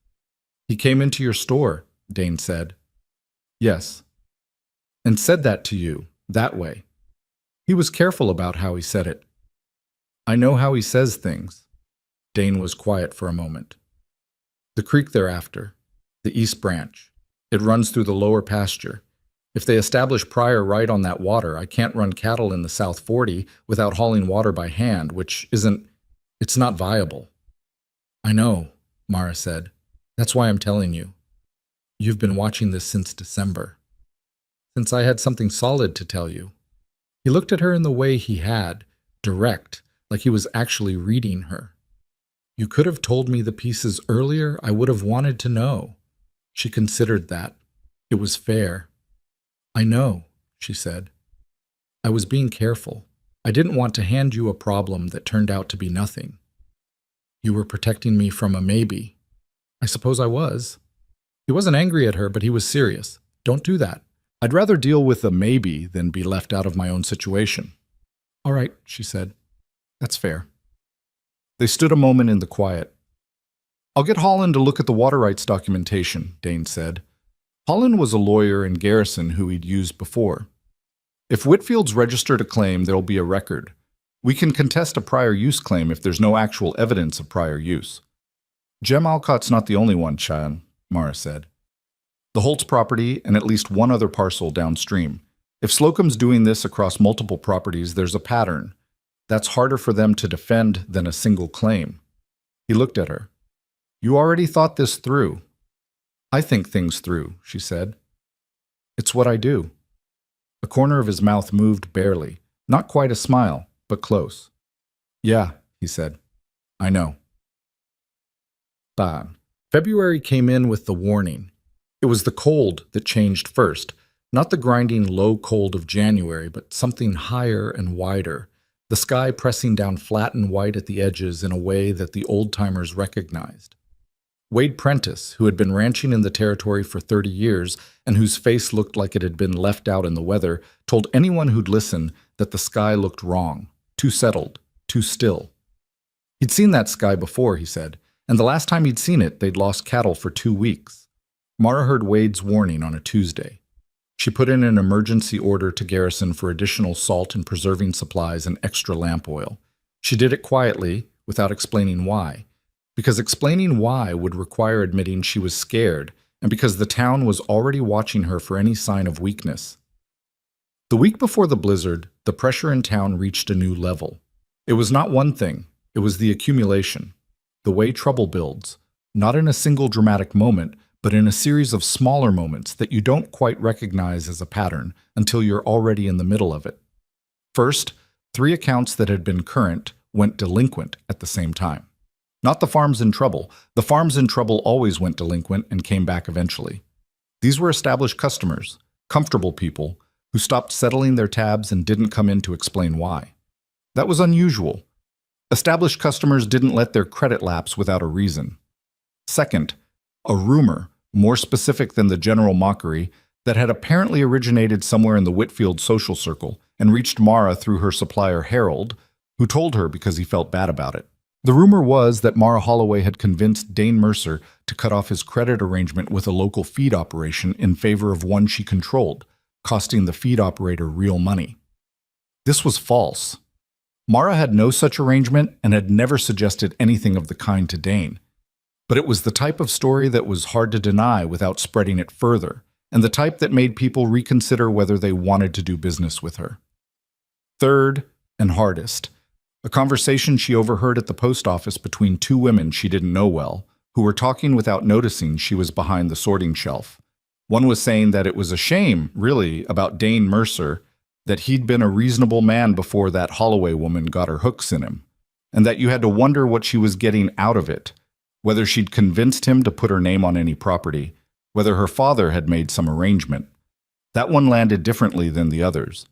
He came into your store, Dane said. Yes. And said that to you, that way. He was careful about how he said it. I know how he says things. Dane was quiet for a moment. The creek thereafter, the East Branch. It runs through the lower pasture. If they establish prior right on that water, I can't run cattle in the South 40 without hauling water by hand, it's not viable. I know, Mara said. That's why I'm telling you. You've been watching this since December. Since I had something solid to tell you. He looked at her in the way he had, direct, like he was actually reading her. You could have told me the pieces earlier. I would have wanted to know. She considered that. It was fair. I know, she said. I was being careful. I didn't want to hand you a problem that turned out to be nothing. You were protecting me from a maybe. I suppose I was. He wasn't angry at her, but he was serious. Don't do that. I'd rather deal with a maybe than be left out of my own situation. All right, she said. That's fair. They stood a moment in the quiet. I'll get Holland to look at the water rights documentation, Dane said. Holland was a lawyer in Garrison who he'd used before. If Whitfield's registered a claim, there'll be a record. We can contest a prior use claim if there's no actual evidence of prior use. Jem Alcott's not the only one, Chan, Mara said. The Holtz property and at least one other parcel downstream. If Slocum's doing this across multiple properties, there's a pattern. That's harder for them to defend than a single claim. He looked at her. You already thought this through. I think things through, she said. It's what I do. A corner of his mouth moved barely, not quite a smile, but close. Yeah, he said. I know. Bam. February came in with the warning. It was the cold that changed first, not the grinding low cold of January, but something higher and wider, the sky pressing down flat and white at the edges in a way that the old-timers recognized. Wade Prentice, who had been ranching in the territory for 30 years and whose face looked like it had been left out in the weather, told anyone who'd listen that the sky looked wrong, too settled, too still. He'd seen that sky before, he said, and the last time he'd seen it, they'd lost cattle for 2 weeks. Mara heard Wade's warning on a Tuesday. She put in an emergency order to Garrison for additional salt and preserving supplies and extra lamp oil. She did it quietly, without explaining why, because explaining why would require admitting she was scared, and because the town was already watching her for any sign of weakness. The week before the blizzard, the pressure in town reached a new level. It was not one thing, it was the accumulation, the way trouble builds, not in a single dramatic moment, but in a series of smaller moments that you don't quite recognize as a pattern until you're already in the middle of it. First, 3 accounts that had been current went delinquent at the same time. Not the farms in trouble. The farms in trouble always went delinquent and came back eventually. These were established customers, comfortable people, who stopped settling their tabs and didn't come in to explain why. That was unusual. Established customers didn't let their credit lapse without a reason. Second, a rumor, more specific than the general mockery, that had apparently originated somewhere in the Whitfield social circle and reached Mara through her supplier Harold, who told her because he felt bad about it. The rumor was that Mara Holloway had convinced Dane Mercer to cut off his credit arrangement with a local feed operation in favor of one she controlled, costing the feed operator real money. This was false. Mara had no such arrangement and had never suggested anything of the kind to Dane. But it was the type of story that was hard to deny without spreading it further, and the type that made people reconsider whether they wanted to do business with her. Third, and hardest, a conversation she overheard at the post office between 2 women she didn't know well, who were talking without noticing she was behind the sorting shelf. One was saying that it was a shame, really, about Dane Mercer, that he'd been a reasonable man before that Holloway woman got her hooks in him, and that you had to wonder what she was getting out of it, whether she'd convinced him to put her name on any property, whether her father had made some arrangement. That one landed differently than the others.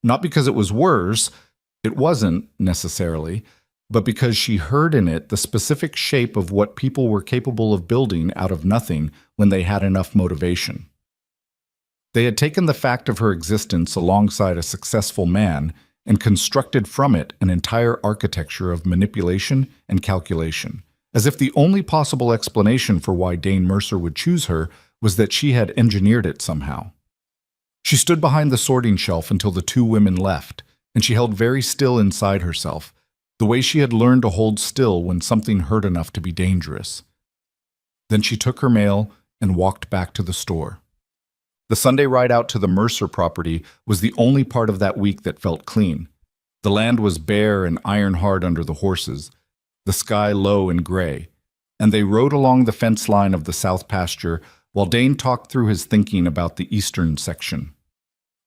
Not because it was worse, it wasn't, necessarily, but because she heard in it the specific shape of what people were capable of building out of nothing when they had enough motivation. They had taken the fact of her existence alongside a successful man and constructed from it an entire architecture of manipulation and calculation, as if the only possible explanation for why Dane Mercer would choose her was that she had engineered it somehow. She stood behind the sorting shelf until the 2 women left, and she held very still inside herself, the way she had learned to hold still when something hurt enough to be dangerous. Then she took her mail and walked back to the store. The Sunday ride out to the Mercer property was the only part of that week that felt clean. The land was bare and iron-hard under the horses, the sky low and gray, and they rode along the fence line of the south pasture while Dane talked through his thinking about the eastern section.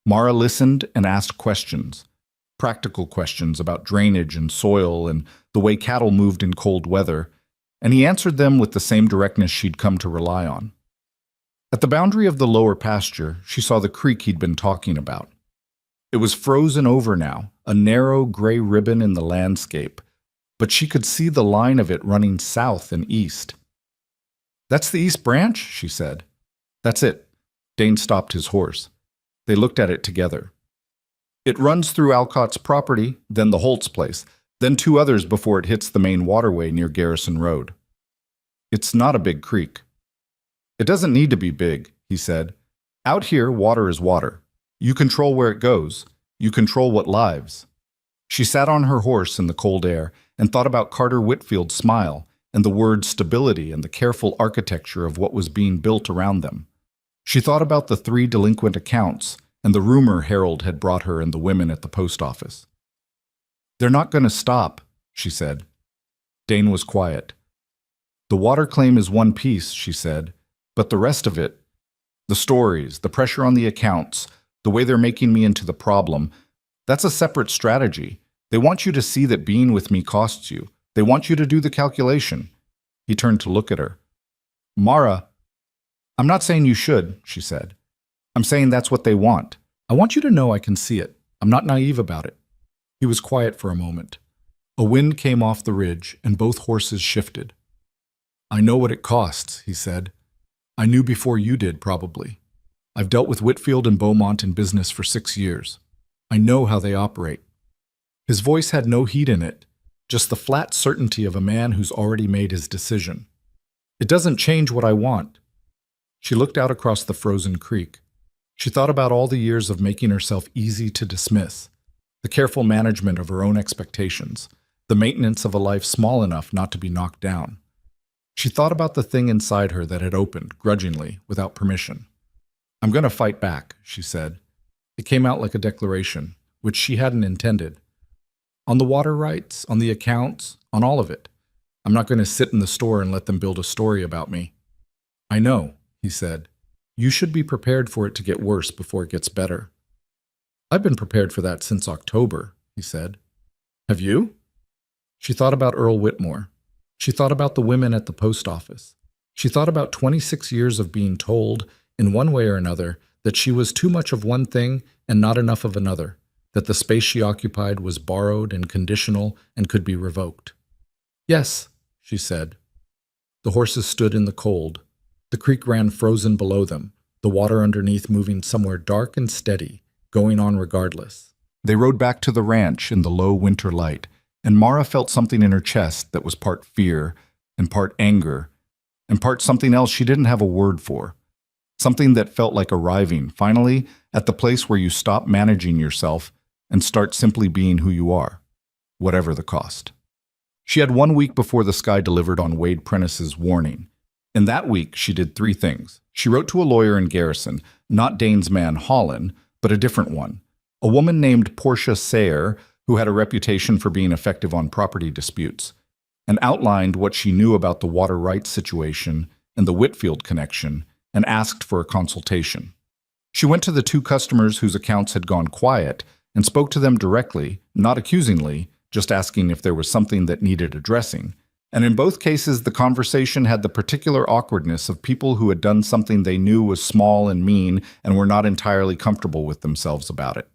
Mara listened and asked questions. Practical questions about drainage and soil and the way cattle moved in cold weather, and he answered them with the same directness she'd come to rely on. At the boundary of the lower pasture, she saw the creek he'd been talking about. It was frozen over now, a narrow gray ribbon in the landscape, but she could see the line of it running south and east. "That's the East Branch," she said. "That's it." Dane stopped his horse. They looked at it together. "It runs through Alcott's property, then the Holt's place, then 2 others before it hits the main waterway near Garrison Road. It's not a big creek." "It doesn't need to be big," he said. "Out here, water is water. You control where it goes. You control what lives." She sat on her horse in the cold air and thought about Carter Whitfield's smile and the word stability and the careful architecture of what was being built around them. She thought about the 3 delinquent accounts and the rumor Harold had brought her and the women at the post office. "They're not going to stop," she said. Dane was quiet. The water claim is one piece, she said, but the rest of it, the stories, the pressure on the accounts, the way they're making me into the problem, that's a separate strategy. They want you to see that being with me costs you. They want you to do the calculation. He turned to look at her. Mara, I'm not saying you should, she said. I'm saying that's what they want. I want you to know I can see it. I'm not naive about it. He was quiet for a moment. A wind came off the ridge, and both horses shifted. I know what it costs, he said. I knew before you did, probably. I've dealt with Whitfield and Beaumont in business for 6 years. I know how they operate. His voice had no heat in it, just the flat certainty of a man who's already made his decision. It doesn't change what I want. She looked out across the frozen creek. She thought about all the years of making herself easy to dismiss, the careful management of her own expectations, the maintenance of a life small enough not to be knocked down. She thought about the thing inside her that had opened, grudgingly, without permission. I'm going to fight back, she said. It came out like a declaration, which she hadn't intended. On the water rights, on the accounts, on all of it. I'm not going to sit in the store and let them build a story about me. I know, he said. You should be prepared for it to get worse before it gets better. I've been prepared for that since October, he said. Have you? She thought about Earl Whitmore. She thought about the women at the post office. She thought about 26 years of being told, in one way or another, that she was too much of one thing and not enough of another, that the space she occupied was borrowed and conditional and could be revoked. Yes, she said. The horses stood in the cold. The creek ran frozen below them, the water underneath moving somewhere dark and steady, going on regardless. They rode back to the ranch in the low winter light, and Mara felt something in her chest that was part fear and part anger and part something else she didn't have a word for. Something that felt like arriving, finally, at the place where you stop managing yourself and start simply being who you are, whatever the cost. She had 1 week before the Sky delivered on Wade Prentice's warning. In that week, she did 3 things. She wrote to a lawyer in Garrison, not Dane's man Holland, but a different one. A woman named Portia Sayer, who had a reputation for being effective on property disputes, and outlined what she knew about the water rights situation and the Whitfield connection, and asked for a consultation. She went to the 2 customers whose accounts had gone quiet and spoke to them directly, not accusingly, just asking if there was something that needed addressing. And in both cases, the conversation had the particular awkwardness of people who had done something they knew was small and mean and were not entirely comfortable with themselves about it.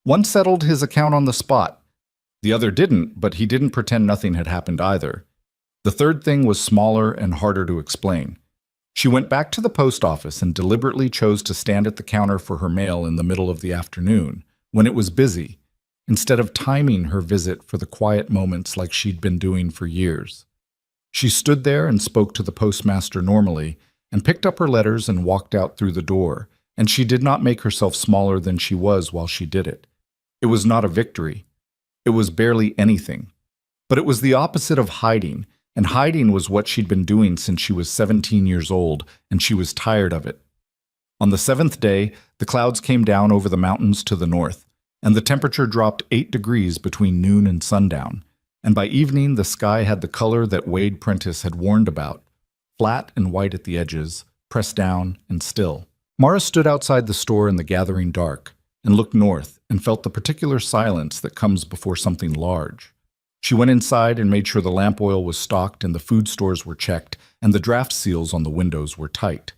One settled his account on the spot. The other didn't, but he didn't pretend nothing had happened either. The third thing was smaller and harder to explain. She went back to the post office and deliberately chose to stand at the counter for her mail in the middle of the afternoon, when it was busy, instead of timing her visit for the quiet moments like she'd been doing for years. She stood there and spoke to the postmaster normally, and picked up her letters and walked out through the door, and she did not make herself smaller than she was while she did it. It was not a victory. It was barely anything. But it was the opposite of hiding, and hiding was what she'd been doing since she was 17 years old, and she was tired of it. On the 7th day, the clouds came down over the mountains to the north, and the temperature dropped 8 degrees between noon and sundown, and by evening the sky had the color that Wade Prentice had warned about, flat and white at the edges, pressed down and still. Mara stood outside the store in the gathering dark, and looked north and felt the particular silence that comes before something large. She went inside and made sure the lamp oil was stocked and the food stores were checked and the draft seals on the windows were tight.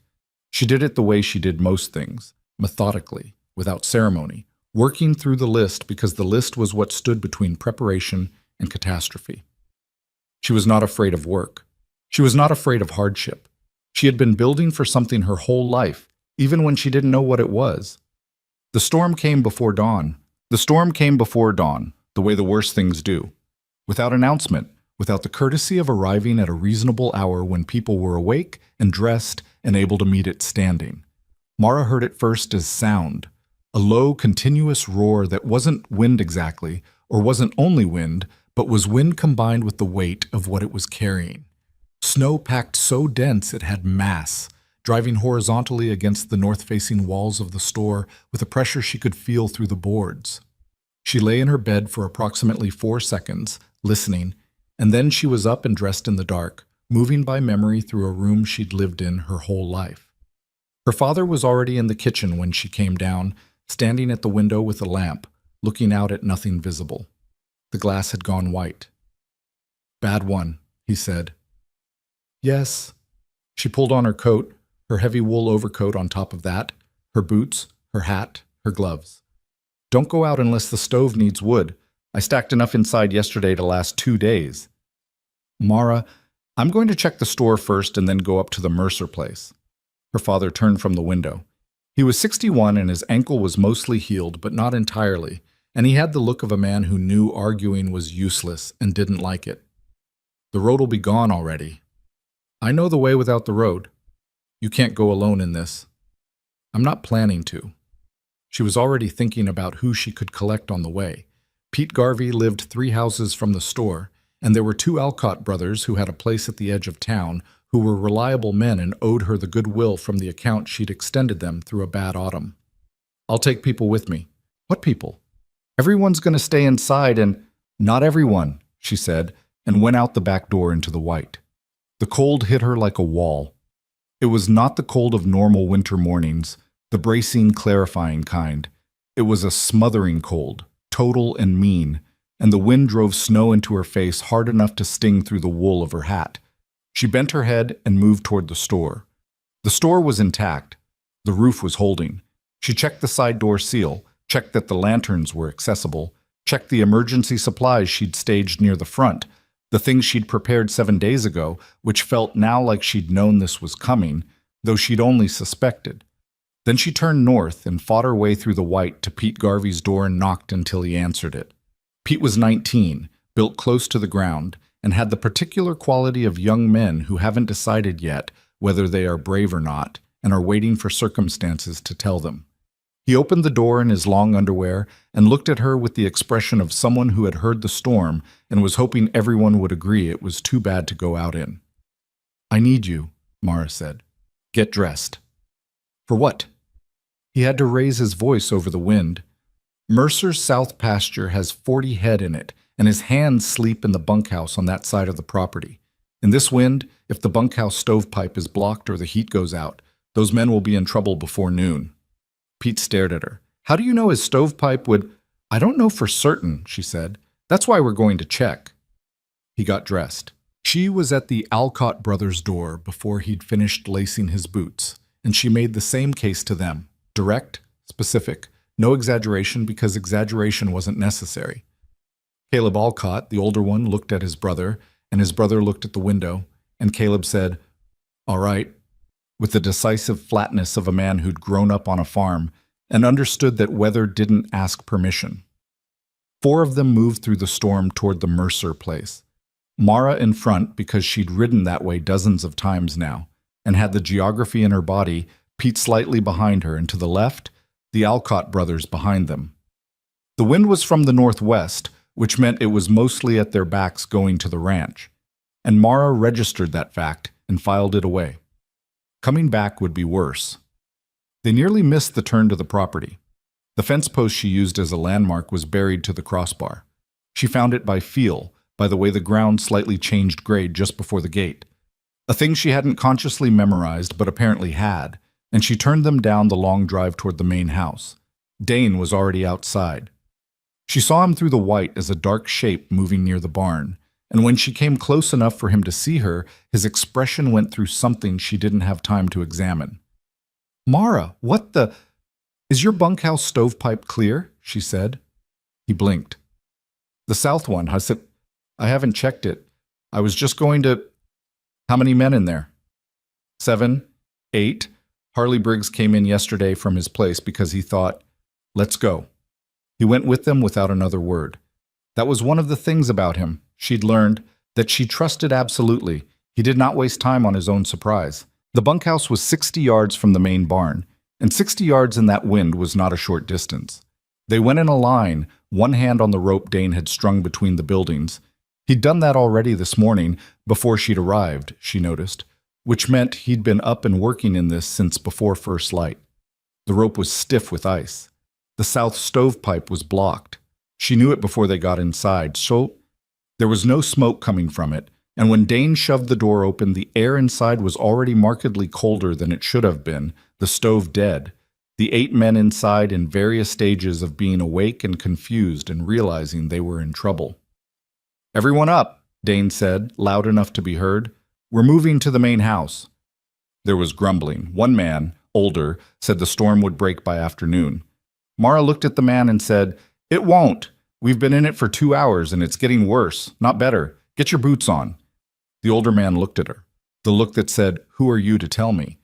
She did it the way she did most things, methodically, without ceremony, working through the list because the list was what stood between preparation and catastrophe. She was not afraid of work. She was not afraid of hardship. She had been building for something her whole life, even when she didn't know what it was. The storm came before dawn. The storm came before dawn, the way the worst things do. Without announcement, without the courtesy of arriving at a reasonable hour when people were awake and dressed and able to meet it standing. Mara heard it first as sound, a low, continuous roar that wasn't wind exactly, or wasn't only wind, but was wind combined with the weight of what it was carrying. Snow packed so dense it had mass, driving horizontally against the north-facing walls of the store with a pressure she could feel through the boards. She lay in her bed for approximately 4 seconds, listening, and then she was up and dressed in the dark, moving by memory through a room she'd lived in her whole life. Her father was already in the kitchen when she came down, standing at the window with a lamp, looking out at nothing visible. The glass had gone white. "Bad one," he said. "Yes." She pulled on her coat, her heavy wool overcoat on top of that, her boots, her hat, her gloves. "Don't go out unless the stove needs wood. I stacked enough inside yesterday to last 2 days." "Mara, I'm going to check the store first and then go up to the Mercer place." Her father turned from the window. He was 61 and his ankle was mostly healed, but not entirely, and he had the look of a man who knew arguing was useless and didn't like it. "The road'll be gone already." "I know the way without the road." "You can't go alone in this." "I'm not planning to." She was already thinking about who she could collect on the way. Pete Garvey lived 3 houses from the store, and there were 2 Alcott brothers who had a place at the edge of town who were reliable men and owed her the goodwill from the account she'd extended them through a bad autumn. "I'll take people with me." "What people?" "Everyone's going to stay inside and—" "Not everyone," she said, and went out the back door into the white. The cold hit her like a wall. It was not the cold of normal winter mornings, the bracing, clarifying kind. It was a smothering cold, total and mean, and the wind drove snow into her face hard enough to sting through the wool of her hat. She bent her head and moved toward the store. The store was intact. The roof was holding. She checked the side door seal, checked that the lanterns were accessible, checked the emergency supplies she'd staged near the front, the things she'd prepared 7 days ago, which felt now like she'd known this was coming, though she'd only suspected. Then she turned north and fought her way through the white to Pete Garvey's door and knocked until he answered it. Pete was 19, built close to the ground, and had the particular quality of young men who haven't decided yet whether they are brave or not, and are waiting for circumstances to tell them. He opened the door in his long underwear and looked at her with the expression of someone who had heard the storm and was hoping everyone would agree it was too bad to go out in. "I need you," Mara said. "Get dressed." "For what?" He had to raise his voice over the wind. "Mercer's south pasture has 40 head in it, and his hands sleep in the bunkhouse on that side of the property. In this wind, if the bunkhouse stovepipe is blocked or the heat goes out, those men will be in trouble before noon." Pete stared at her. "How do you know his stovepipe would—" "I don't know for certain," she said. "That's why we're going to check." He got dressed. She was at the Alcott brothers' door before he'd finished lacing his boots, and she made the same case to them. Direct, specific, no exaggeration because exaggeration wasn't necessary. Caleb Alcott, the older one, looked at his brother, and his brother looked at the window, and Caleb said, "All right," with the decisive flatness of a man who'd grown up on a farm and understood that weather didn't ask permission. 4 of them moved through the storm toward the Mercer place. Mara in front because she'd ridden that way dozens of times now, and had the geography in her body, Pete slightly behind her, and to the left, the Alcott brothers behind them. The wind was from the northwest, which meant it was mostly at their backs going to the ranch, and Mara registered that fact and filed it away. Coming back would be worse. They nearly missed the turn to the property. The fence post she used as a landmark was buried to the crossbar. She found it by feel, by the way the ground slightly changed grade just before the gate. A thing she hadn't consciously memorized but apparently had, and she turned them down the long drive toward the main house. Dane was already outside. She saw him through the white as a dark shape moving near the barn, and when she came close enough for him to see her, his expression went through something she didn't have time to examine. "Mara, what the—" "Is your bunkhouse stovepipe clear?" she said. He blinked. "The south one," I said. "I haven't checked it. I was just going to—" "How many men in there?" 7, 8. Harley Briggs came in yesterday from his place because he thought, "Let's go." He went with them without another word. That was one of the things about him, she'd learned, that she trusted absolutely. He did not waste time on his own surprise. The bunkhouse was 60 yards from the main barn, and 60 yards in that wind was not a short distance. They went in a line, one hand on the rope Dane had strung between the buildings. He'd done that already this morning, before she'd arrived, she noticed, which meant he'd been up and working in this since before first light. The rope was stiff with ice. The south stovepipe was blocked. She knew it before they got inside, so there was no smoke coming from it, And when Dane shoved the door open, the air inside was already markedly colder than it should have been, the stove dead, the 8 men inside in various stages of being awake and confused and realizing they were in trouble. "Everyone up," Dane said, loud enough to be heard. "We're moving to the main house." There was grumbling. One man, older, said the storm would break by afternoon. Mara looked at the man and said, "It won't. We've been in it for 2 hours and it's getting worse, not better. Get your boots on." The older man looked at her, the look that said, "Who are you to tell me?"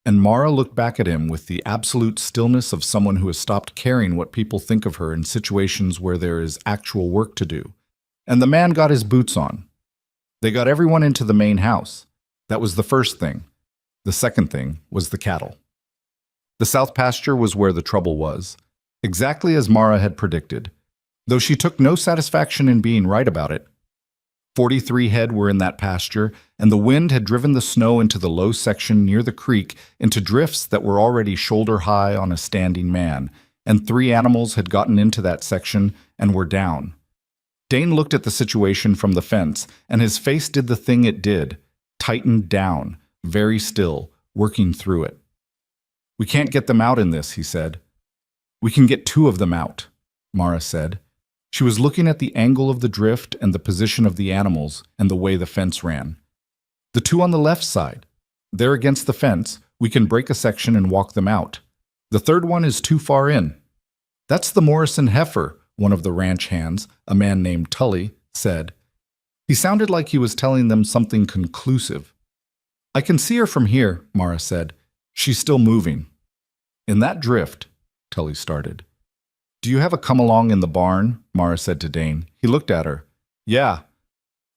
And Mara looked back at him with the absolute stillness of someone who has stopped caring what people think of her in situations where there is actual work to do. And the man got his boots on. They got everyone into the main house. That was the first thing. The second thing was the cattle. The south pasture was where the trouble was, exactly as Mara had predicted, though she took no satisfaction in being right about it. 43 head were in that pasture, and the wind had driven the snow into the low section near the creek into drifts that were already shoulder high on a standing man, and 3 animals had gotten into that section and were down. Dane looked at the situation from the fence, and his face did the thing it did, tightened down, very still, working through it. "We can't get them out in this," he said. "We can get 2 of them out," Mara said. She was looking at the angle of the drift and the position of the animals and the way the fence ran. "The 2 on the left side. They're against the fence. We can break a section and walk them out. The 3rd one is too far in." "That's the Morrison heifer," one of the ranch hands, a man named Tully, said. He sounded like he was telling them something conclusive. "I can see her from here," Mara said. "She's still moving." "In that drift," Tully started. "Do you have a come-along in the barn?" Mara said to Dane. He looked at her. "Yeah.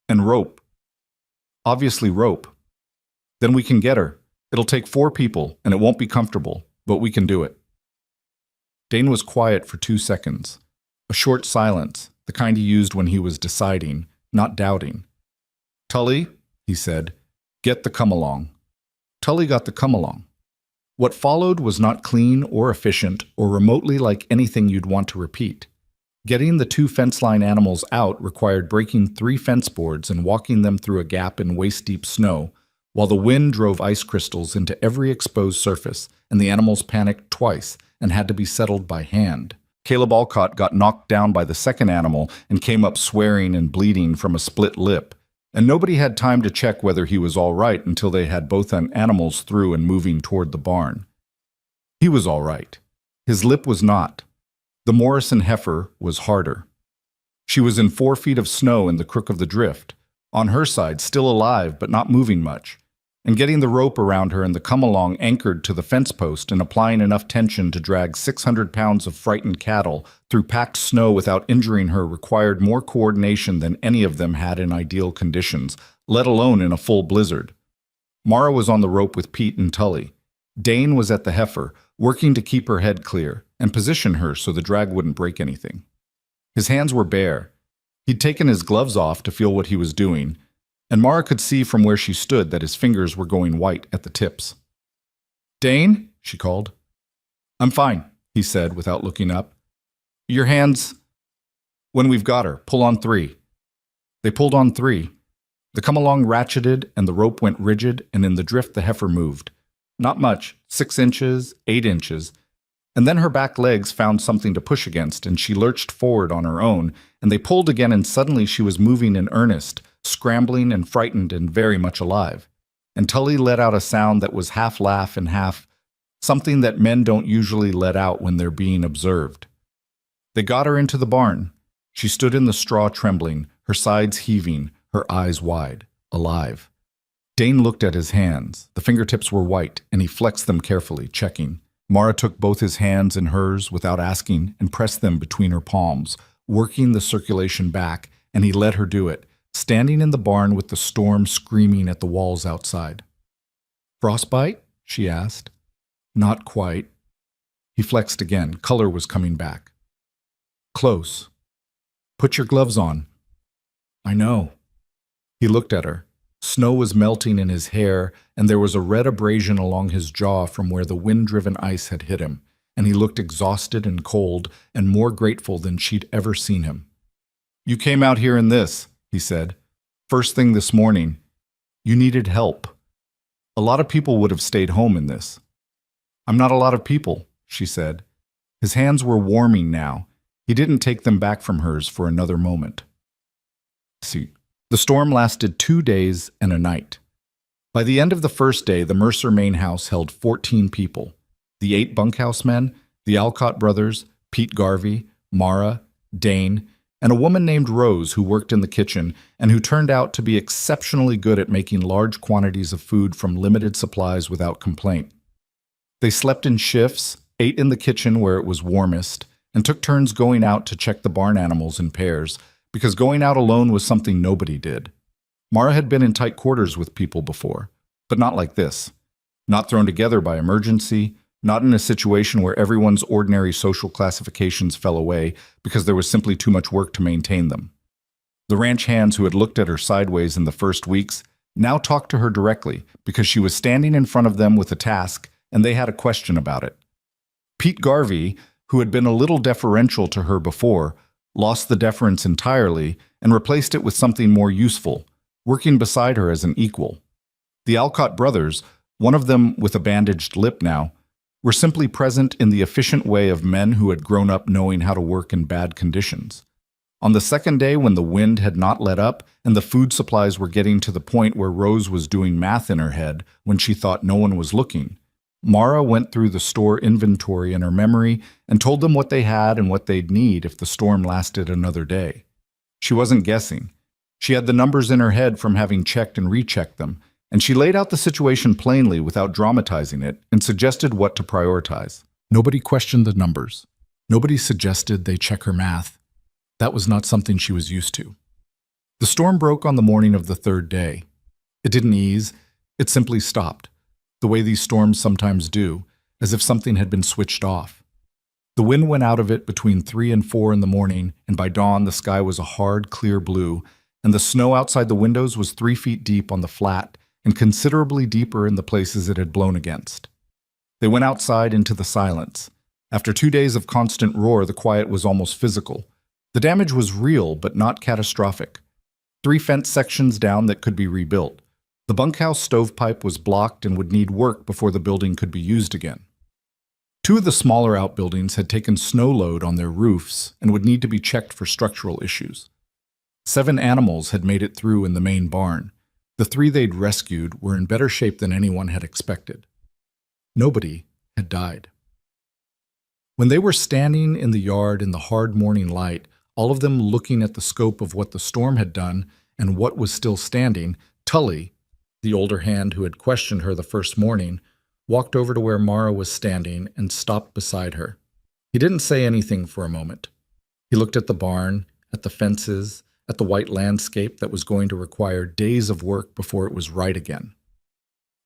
And rope." "Obviously rope." "Then we can get her. It'll take 4 people, and it won't be comfortable, but we can do it." Dane was quiet for 2 seconds. A short silence, the kind he used when he was deciding, not doubting. "Tully," he said, "get the come-along." Tully got the come-along. What followed was not clean or efficient or remotely like anything you'd want to repeat. Getting the 2 fence line animals out required breaking 3 fence boards and walking them through a gap in waist-deep snow, while the wind drove ice crystals into every exposed surface, and the animals panicked twice and had to be settled by hand. Caleb Alcott got knocked down by the second animal and came up swearing and bleeding from a split lip, and nobody had time to check whether he was all right until they had both animals through and moving toward the barn. He was all right. His lip was not. The Morrison heifer was harder. She was in 4 feet of snow in the crook of the drift, on her side still alive but not moving much, and getting the rope around her and the come-along anchored to the fence post and applying enough tension to drag 600 pounds of frightened cattle through packed snow without injuring her required more coordination than any of them had in ideal conditions, let alone in a full blizzard. Mara was on the rope with Pete and Tully. Dane was at the heifer, working to keep her head clear and position her so the drag wouldn't break anything. His hands were bare. He'd taken his gloves off to feel what he was doing, and Mara could see from where she stood that his fingers were going white at the tips. "Dane?" she called. "I'm fine," he said without looking up. "Your hands—" "When we've got her, pull on 3. They pulled on 3. The come-along ratcheted and the rope went rigid, and in the drift the heifer moved. Not much, 6 inches, 8 inches. And then her back legs found something to push against, and she lurched forward on her own, and they pulled again, and suddenly she was moving in earnest, scrambling and frightened and very much alive. And Tully let out a sound that was half laugh and half something that men don't usually let out when they're being observed. They got her into the barn. She stood in the straw trembling, her sides heaving, her eyes wide, alive. Dane looked at his hands. The fingertips were white, and he flexed them carefully, checking. Mara took both his hands in hers without asking and pressed them between her palms, working the circulation back, and he let her do it, standing in the barn with the storm screaming at the walls outside. "Frostbite?" she asked. "Not quite." He flexed again. Color was coming back. "Close. Put your gloves on." "I know." He looked at her. Snow was melting in his hair, and there was a red abrasion along his jaw from where the wind-driven ice had hit him, and he looked exhausted and cold and more grateful than she'd ever seen him. "You came out here in this," he said. First thing this morning, you needed help. A lot of people would have stayed home in this. I'm not a lot of people, she said. His hands were warming now. He didn't take them back from hers for another moment. See, the storm lasted 2 days and a night. By the end of the first day, the Mercer main house held 14 people. The 8 bunkhouse men, the Alcott brothers, Pete Garvey, Mara, Dane, and a woman named Rose who worked in the kitchen and who turned out to be exceptionally good at making large quantities of food from limited supplies without complaint. They slept in shifts, ate in the kitchen where it was warmest, and took turns going out to check the barn animals in pairs, because going out alone was something nobody did. Mara had been in tight quarters with people before, but not like this. Not thrown together by emergency, not in a situation where everyone's ordinary social classifications fell away because there was simply too much work to maintain them. The ranch hands who had looked at her sideways in the first weeks now talked to her directly because she was standing in front of them with a task and they had a question about it. Pete Garvey, who had been a little deferential to her before, lost the deference entirely and replaced it with something more useful, working beside her as an equal. The Alcott brothers, one of them with a bandaged lip now, were simply present in the efficient way of men who had grown up knowing how to work in bad conditions. On the second day, when the wind had not let up and the food supplies were getting to the point where Rose was doing math in her head when she thought no one was looking, Mara went through the store inventory in her memory and told them what they had and what they'd need if the storm lasted another day. She wasn't guessing. She had the numbers in her head from having checked and rechecked them, and she laid out the situation plainly without dramatizing it and suggested what to prioritize. Nobody questioned the numbers. Nobody suggested they check her math. That was not something she was used to. The storm broke on the morning of the third day. It didn't ease. It simply stopped, the way these storms sometimes do, as if something had been switched off. The wind went out of it between 3 and 4 in the morning, and by dawn the sky was a hard, clear blue, and the snow outside the windows was 3 feet deep on the flat and considerably deeper in the places it had blown against. They went outside into the silence. After 2 days of constant roar, the quiet was almost physical. The damage was real, but not catastrophic. 3 fence sections down that could be rebuilt. The bunkhouse stovepipe was blocked and would need work before the building could be used again. 2 of the smaller outbuildings had taken snow load on their roofs and would need to be checked for structural issues. 7 animals had made it through in the main barn. The 3 they'd rescued were in better shape than anyone had expected. Nobody had died. When they were standing in the yard in the hard morning light, all of them looking at the scope of what the storm had done and what was still standing, Tully, the older hand who had questioned her the first morning, walked over to where Mara was standing and stopped beside her. He didn't say anything for a moment. He looked at the barn, at the fences, at the white landscape that was going to require days of work before it was right again.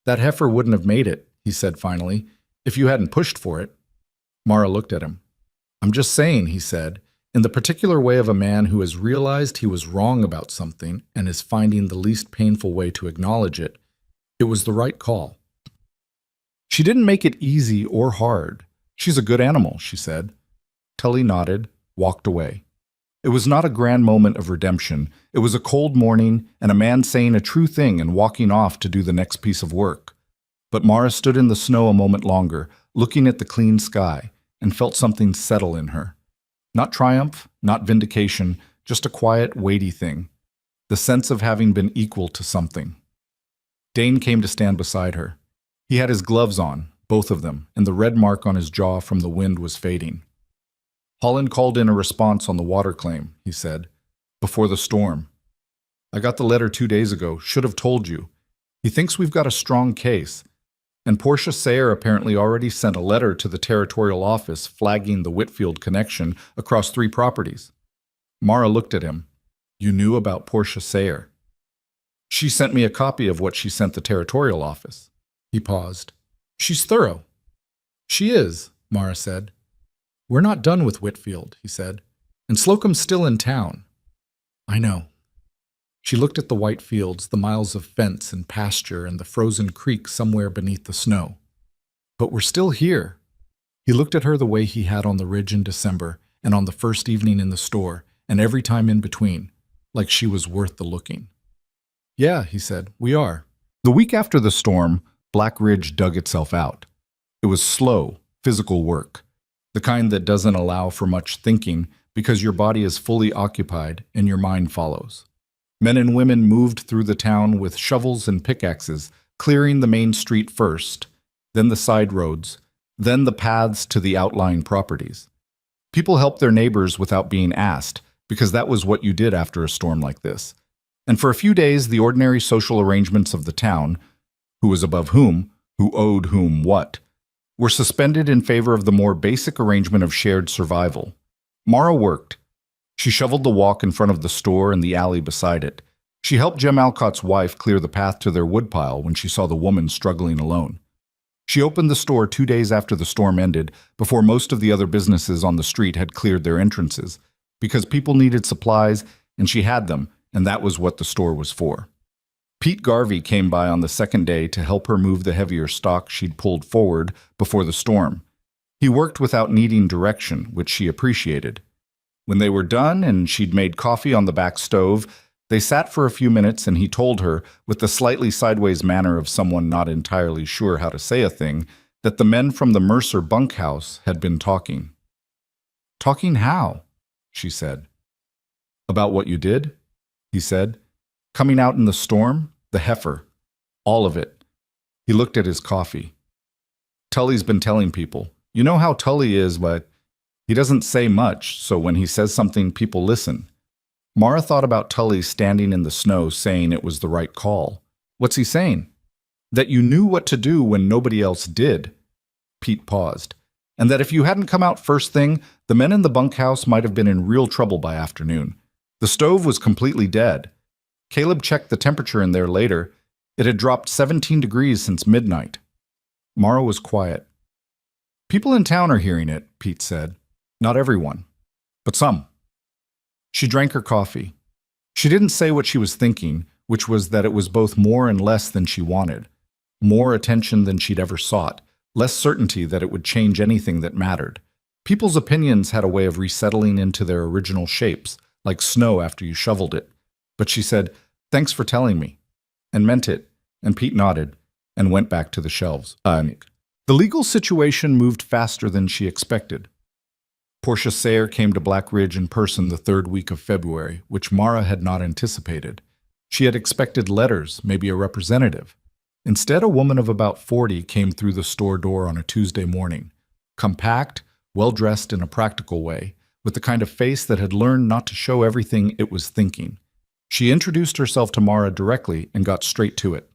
That heifer wouldn't have made it, he said finally, if you hadn't pushed for it. Mara looked at him. I'm just saying, he said, in the particular way of a man who has realized he was wrong about something and is finding the least painful way to acknowledge it. It was the right call. She didn't make it easy or hard. She's a good animal, she said. Tully nodded, walked away. It was not a grand moment of redemption. It was a cold morning and a man saying a true thing and walking off to do the next piece of work. But Mara stood in the snow a moment longer, looking at the clean sky, and felt something settle in her. Not triumph, not vindication, just a quiet, weighty thing. The sense of having been equal to something. Dane came to stand beside her. He had his gloves on, both of them, and the red mark on his jaw from the wind was fading. Holland called in a response on the water claim, he said, before the storm. I got the letter 2 days ago, should have told you. He thinks we've got a strong case. And Portia Sayre apparently already sent a letter to the territorial office flagging the Whitfield connection across 3 properties. Mara looked at him. You knew about Portia Sayre. She sent me a copy of what she sent the territorial office. He paused. She's thorough. She is, Mara said. We're not done with Whitfield, he said, and Slocum's still in town. I know. She looked at the white fields, the miles of fence and pasture, and the frozen creek somewhere beneath the snow. But we're still here. He looked at her the way he had on the ridge in December, and on the first evening in the store, and every time in between, like she was worth the looking. Yeah, he said, we are. The week after the storm, Black Ridge dug itself out. It was slow, physical work, the kind that doesn't allow for much thinking because your body is fully occupied and your mind follows. Men and women moved through the town with shovels and pickaxes, clearing the main street first, then the side roads, then the paths to the outlying properties. People helped their neighbors without being asked, because that was what you did after a storm like this. And for a few days, the ordinary social arrangements of the town, who was above whom, who owed whom what, were suspended in favor of the more basic arrangement of shared survival. Mara worked. She shoveled the walk in front of the store and the alley beside it. She helped Jem Alcott's wife clear the path to their woodpile when she saw the woman struggling alone. She opened the store 2 days after the storm ended, before most of the other businesses on the street had cleared their entrances, because people needed supplies, and she had them, and that was what the store was for. Pete Garvey came by on the second day to help her move the heavier stock she'd pulled forward before the storm. He worked without needing direction, which she appreciated. When they were done and she'd made coffee on the back stove, they sat for a few minutes and he told her, with the slightly sideways manner of someone not entirely sure how to say a thing, that the men from the Mercer bunkhouse had been talking. Talking how? She said. About what you did? He said. Coming out in the storm? The heifer. All of it. He looked at his coffee. Tully's been telling people. You know how Tully is, but he doesn't say much, so when he says something, people listen. Mara thought about Tully standing in the snow saying it was the right call. What's he saying? That you knew what to do when nobody else did. Pete paused. And that if you hadn't come out first thing, the men in the bunkhouse might have been in real trouble by afternoon. The stove was completely dead. Caleb checked the temperature in there later. It had dropped 17 degrees since midnight. Mara was quiet. People in town are hearing it, Pete said. Not everyone, but some. She drank her coffee. She didn't say what she was thinking, which was that it was both more and less than she wanted. More attention than she'd ever sought, less certainty that it would change anything that mattered. People's opinions had a way of resettling into their original shapes, like snow after you shoveled it. But she said, "Thanks for telling me," and meant it, and Pete nodded and went back to the shelves. The legal situation moved faster than she expected. Portia Sayre came to Black Ridge in person the third week of February, which Mara had not anticipated. She had expected letters, maybe a representative. Instead, a woman of about 40 came through the store door on a Tuesday morning, compact, well-dressed in a practical way, with the kind of face that had learned not to show everything it was thinking. She introduced herself to Mara directly and got straight to it.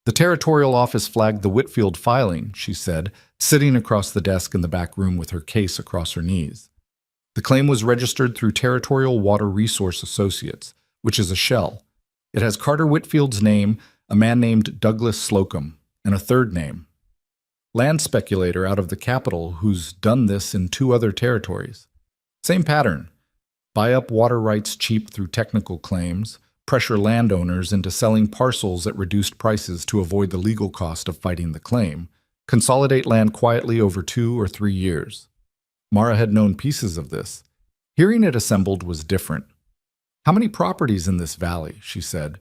The territorial office flagged the Whitfield filing, she said, sitting across the desk in the back room with her case across her knees. The claim was registered through Territorial Water Resource Associates, which is a shell. It has Carter Whitfield's name, a man named Douglas Slocum, and a third name. Land speculator out of the capital who's done this in 2 other territories. Same pattern. Buy up water rights cheap through technical claims, pressure landowners into selling parcels at reduced prices to avoid the legal cost of fighting the claim, consolidate land quietly over 2 or 3 years. Mara had known pieces of this. Hearing it assembled was different. How many properties in this valley? She said.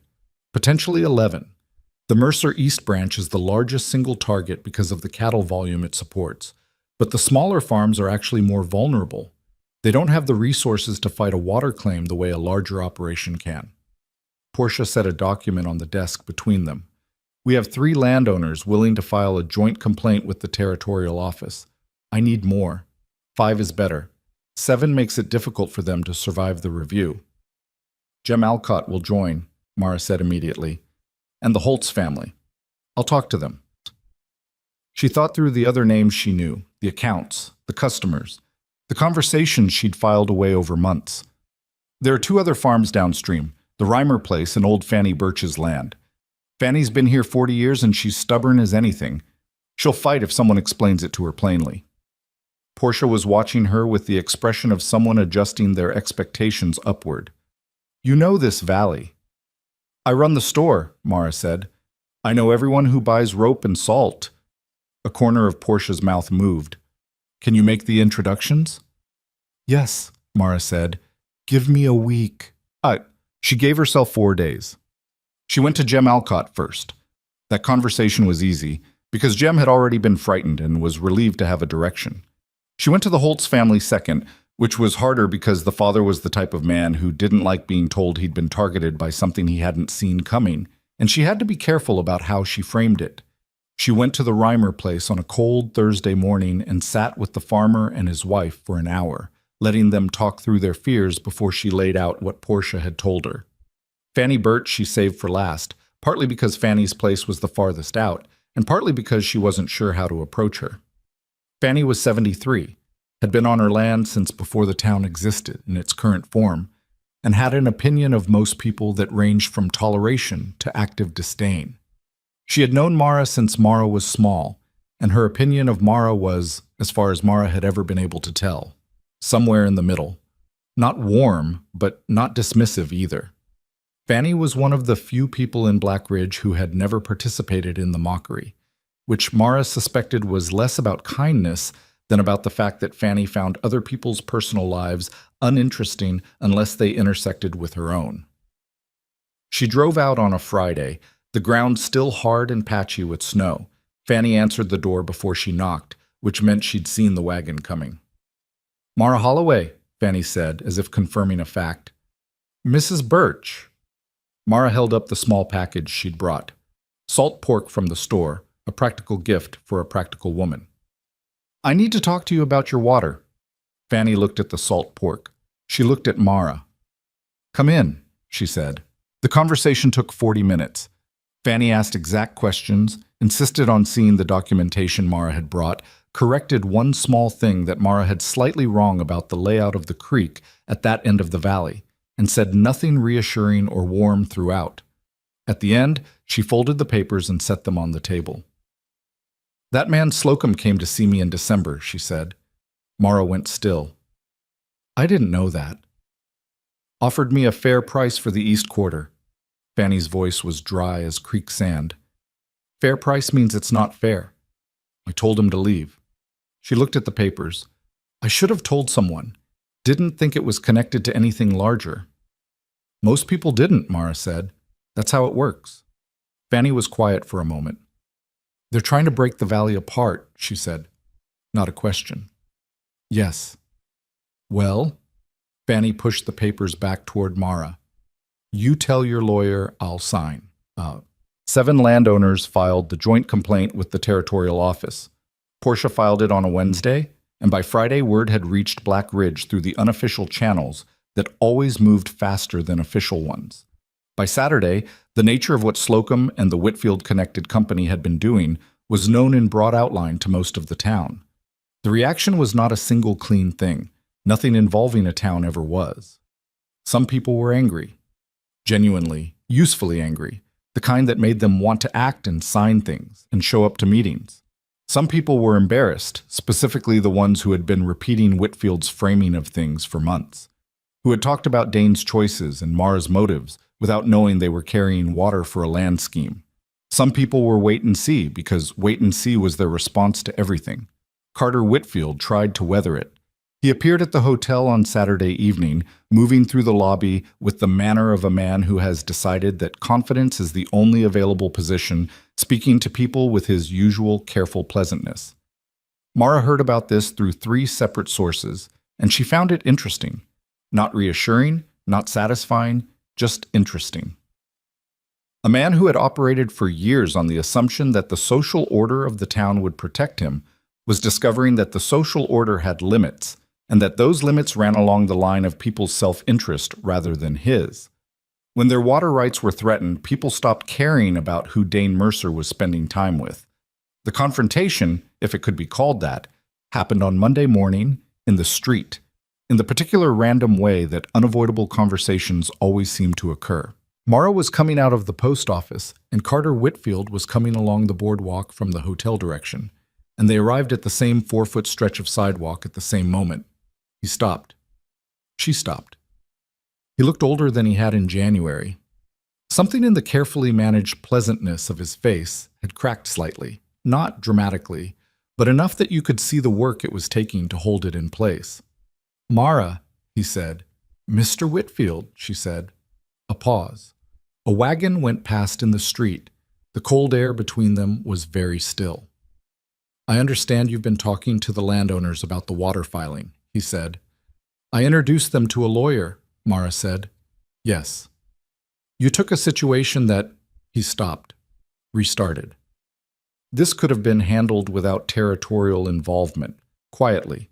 Potentially 11. The Mercer East Branch is the largest single target because of the cattle volume it supports, but the smaller farms are actually more vulnerable. They don't have the resources to fight a water claim the way a larger operation can. Portia set a document on the desk between them. We have 3 landowners willing to file a joint complaint with the territorial office. I need more. 5 is better. 7 makes it difficult for them to survive the review. Jem Alcott will join, Mara said immediately, and the Holtz family. I'll talk to them. She thought through the other names she knew, the accounts, the customers, the conversations she'd filed away over months. There are 2 other farms downstream, the Reimer place and old Fanny Birch's land. Fanny's been here 40 years and she's stubborn as anything. She'll fight if someone explains it to her plainly. Portia was watching her with the expression of someone adjusting their expectations upward. You know this valley. I run the store, Mara said. I know everyone who buys rope and salt. A corner of Portia's mouth moved. Can you make the introductions? Yes, Mara said. Give me a week. She gave herself 4 days. She went to Jem Alcott first. That conversation was easy, because Jem had already been frightened and was relieved to have a direction. She went to the Holtz family second, which was harder because the father was the type of man who didn't like being told he'd been targeted by something he hadn't seen coming, and she had to be careful about how she framed it. She went to the Reimer place on a cold Thursday morning and sat with the farmer and his wife for an hour, letting them talk through their fears before she laid out what Portia had told her. Fanny Burt she saved for last, partly because Fanny's place was the farthest out, and partly because she wasn't sure how to approach her. Fanny was 73, had been on her land since before the town existed in its current form, and had an opinion of most people that ranged from toleration to active disdain. She had known Mara since Mara was small, and her opinion of Mara was, as far as Mara had ever been able to tell, somewhere in the middle. Not warm, but not dismissive either. Fanny was one of the few people in Black Ridge who had never participated in the mockery, which Mara suspected was less about kindness than about the fact that Fanny found other people's personal lives uninteresting unless they intersected with her own. She drove out on a Friday, the ground still hard and patchy with snow. Fanny answered the door before she knocked, which meant she'd seen the wagon coming. "Mara Holloway," Fanny said, as if confirming a fact. "Mrs. Birch." Mara held up the small package she'd brought. Salt pork from the store, a practical gift for a practical woman. "I need to talk to you about your water." Fanny looked at the salt pork. She looked at Mara. "Come in," she said. The conversation took 40 minutes. Fanny asked exact questions, insisted on seeing the documentation Mara had brought, corrected one small thing that Mara had slightly wrong about the layout of the creek at that end of the valley, and said nothing reassuring or warm throughout. At the end, she folded the papers and set them on the table. "That man Slocum came to see me in December," she said. Mara went still. "I didn't know that." "Offered me a fair price for the East Quarter." Fanny's voice was dry as creek sand. "Fair price means it's not fair." I told him to leave. She looked at the papers. "I should have told someone. Didn't think it was connected to anything larger." "Most people didn't," Mara said. "That's how it works." Fanny was quiet for a moment. "They're trying to break the valley apart," she said. Not a question. "Yes." "Well?" Fanny pushed the papers back toward Mara. "You tell your lawyer I'll sign." 7 landowners filed the joint complaint with the territorial office. Portia filed it on a Wednesday, and by Friday word had reached Black Ridge through the unofficial channels that always moved faster than official ones. By Saturday, the nature of what Slocum and the Whitfield-connected company had been doing was known in broad outline to most of the town. The reaction was not a single clean thing. Nothing involving a town ever was. Some people were angry. Genuinely, usefully angry. The kind that made them want to act and sign things and show up to meetings. Some people were embarrassed, specifically the ones who had been repeating Whitfield's framing of things for months, who had talked about Dane's choices and Mara's motives without knowing they were carrying water for a land scheme. Some people were wait and see because wait and see was their response to everything. Carter Whitfield tried to weather it. He appeared at the hotel on Saturday evening, moving through the lobby with the manner of a man who has decided that confidence is the only available position, speaking to people with his usual careful pleasantness. Mara heard about this through 3 separate sources, and she found it interesting. Not reassuring, not satisfying, just interesting. A man who had operated for years on the assumption that the social order of the town would protect him was discovering that the social order had limits, and that those limits ran along the line of people's self-interest rather than his. When their water rights were threatened, people stopped caring about who Dane Mercer was spending time with. The confrontation, if it could be called that, happened on Monday morning in the street, in the particular random way that unavoidable conversations always seem to occur. Mara was coming out of the post office, and Carter Whitfield was coming along the boardwalk from the hotel direction, and they arrived at the same 4-foot stretch of sidewalk at the same moment. He stopped. She stopped. He looked older than he had in January. Something in the carefully managed pleasantness of his face had cracked slightly, not dramatically, but enough that you could see the work it was taking to hold it in place. "Mara," he said. "Mr. Whitfield," she said. A pause. A wagon went past in the street. The cold air between them was very still. "I understand you've been talking to the landowners about the water filing," he said. "I introduced them to a lawyer," Mara said. "Yes." "You took a situation that—" He stopped, restarted. "This could have been handled without territorial involvement, quietly.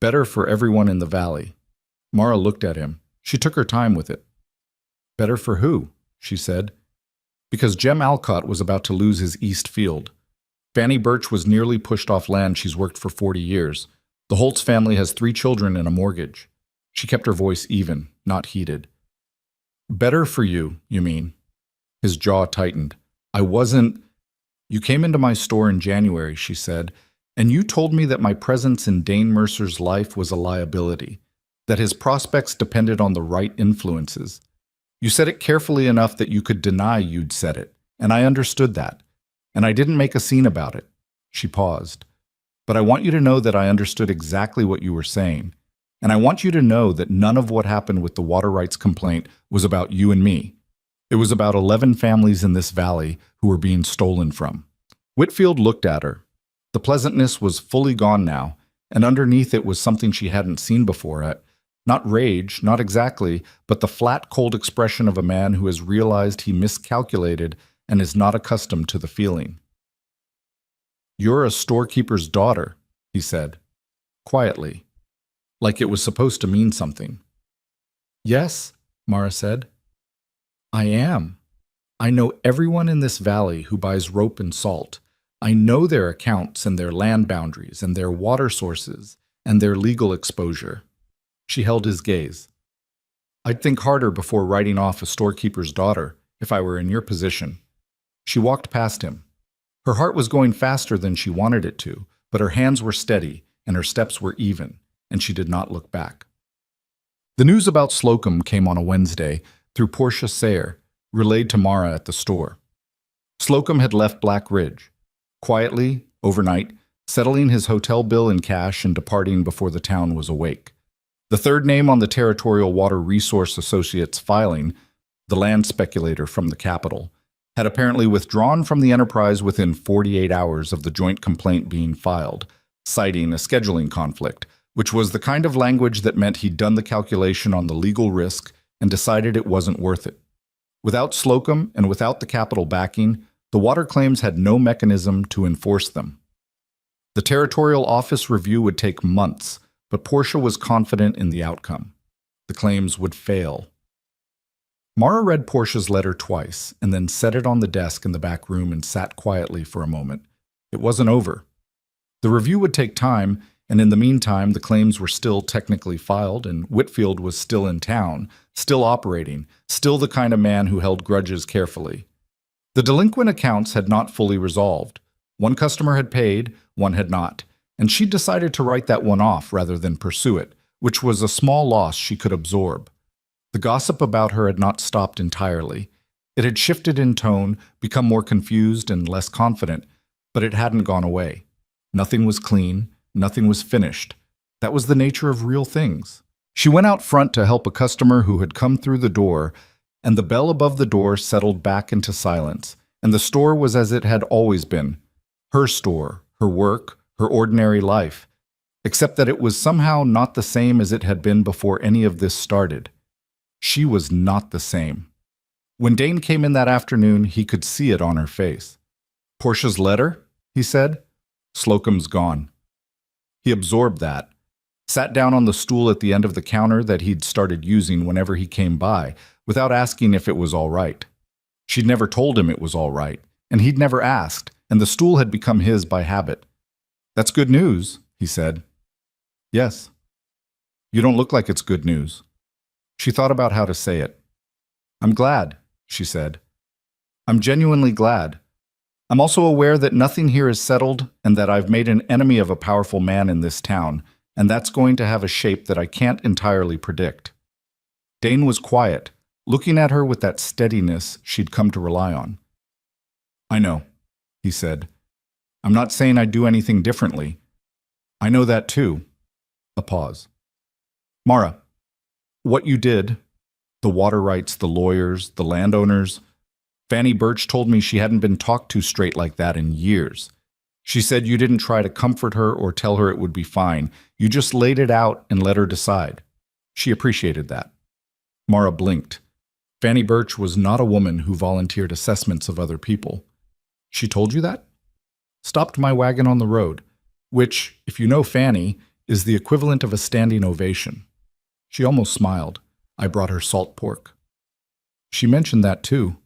Better for everyone in the valley." Mara looked at him. She took her time with it. "Better for who?" she said. "Because Jem Alcott was about to lose his east field. Fanny Birch was nearly pushed off land she's worked for 40 years. The Holtz family has 3 children and a mortgage." She kept her voice even, not heated. "Better for you, you mean?" His jaw tightened. "I wasn't—" "You came into my store in January," she said, "and you told me that my presence in Dane Mercer's life was a liability, that his prospects depended on the right influences. You said it carefully enough that you could deny you'd said it, and I understood that. And I didn't make a scene about it." She paused. "But I want you to know that I understood exactly what you were saying. And I want you to know that none of what happened with the water rights complaint was about you and me. It was about 11 families in this valley who were being stolen from." Whitfield looked at her. The pleasantness was fully gone now, and underneath it was something she hadn't seen before. Not rage, not exactly, but the flat, cold expression of a man who has realized he miscalculated and is not accustomed to the feeling. "You're a storekeeper's daughter," he said, quietly, like it was supposed to mean something. "Yes," Mara said. "I am. I know everyone in this valley who buys rope and salt. I know their accounts and their land boundaries and their water sources and their legal exposure." She held his gaze. "I'd think harder before writing off a storekeeper's daughter if I were in your position." She walked past him. Her heart was going faster than she wanted it to, but her hands were steady and her steps were even, and she did not look back. The news about Slocum came on a Wednesday through Portia Sayre, relayed to Mara at the store. Slocum had left Black Ridge, quietly, overnight, settling his hotel bill in cash and departing before the town was awake. The third name on the Territorial Water Resource Associates filing, the land speculator from the capital, had apparently withdrawn from the enterprise within 48 hours of the joint complaint being filed, citing a scheduling conflict, which was the kind of language that meant he'd done the calculation on the legal risk and decided it wasn't worth it. Without Slocum and without the capital backing, the water claims had no mechanism to enforce them. The territorial office review would take months, but Portia was confident in the outcome. The claims would fail. Mara read Portia's letter twice and then set it on the desk in the back room and sat quietly for a moment. It wasn't over. The review would take time, and in the meantime, the claims were still technically filed, and Whitfield was still in town, still operating, still the kind of man who held grudges carefully. The delinquent accounts had not fully resolved. One customer had paid, one had not, and she decided to write that one off rather than pursue it, which was a small loss she could absorb. The gossip about her had not stopped entirely. It had shifted in tone, become more confused and less confident, but it hadn't gone away. Nothing was clean, nothing was finished. That was the nature of real things. She went out front to help a customer who had come through the door, and the bell above the door settled back into silence, and the store was as it had always been. Her store, her work, her ordinary life, except that it was somehow not the same as it had been before any of this started. She was not the same. When Dane came in that afternoon, he could see it on her face. "Portia's letter?" he said. "Slocum's gone." He absorbed that, sat down on the stool at the end of the counter that he'd started using whenever he came by, without asking if it was all right. She'd never told him it was all right, and he'd never asked, and the stool had become his by habit. "That's good news," he said. "Yes." "You don't look like it's good news." She thought about how to say it. "I'm glad," she said. "I'm genuinely glad. I'm also aware that nothing here is settled and that I've made an enemy of a powerful man in this town, and that's going to have a shape that I can't entirely predict." Dane was quiet, looking at her with that steadiness she'd come to rely on. "I know," he said. "I'm not saying I'd do anything differently. I know that too." A pause. "Mara, what you did, the water rights, the lawyers, the landowners, Fanny Birch told me she hadn't been talked to straight like that in years. She said you didn't try to comfort her or tell her it would be fine. You just laid it out and let her decide. She appreciated that. Mara blinked. Fanny Birch was not a woman who volunteered assessments of other people. She told you that? Stopped my wagon on the road, which, if you know Fanny, is the equivalent of a standing ovation. She almost smiled. I brought her salt pork. She mentioned that too.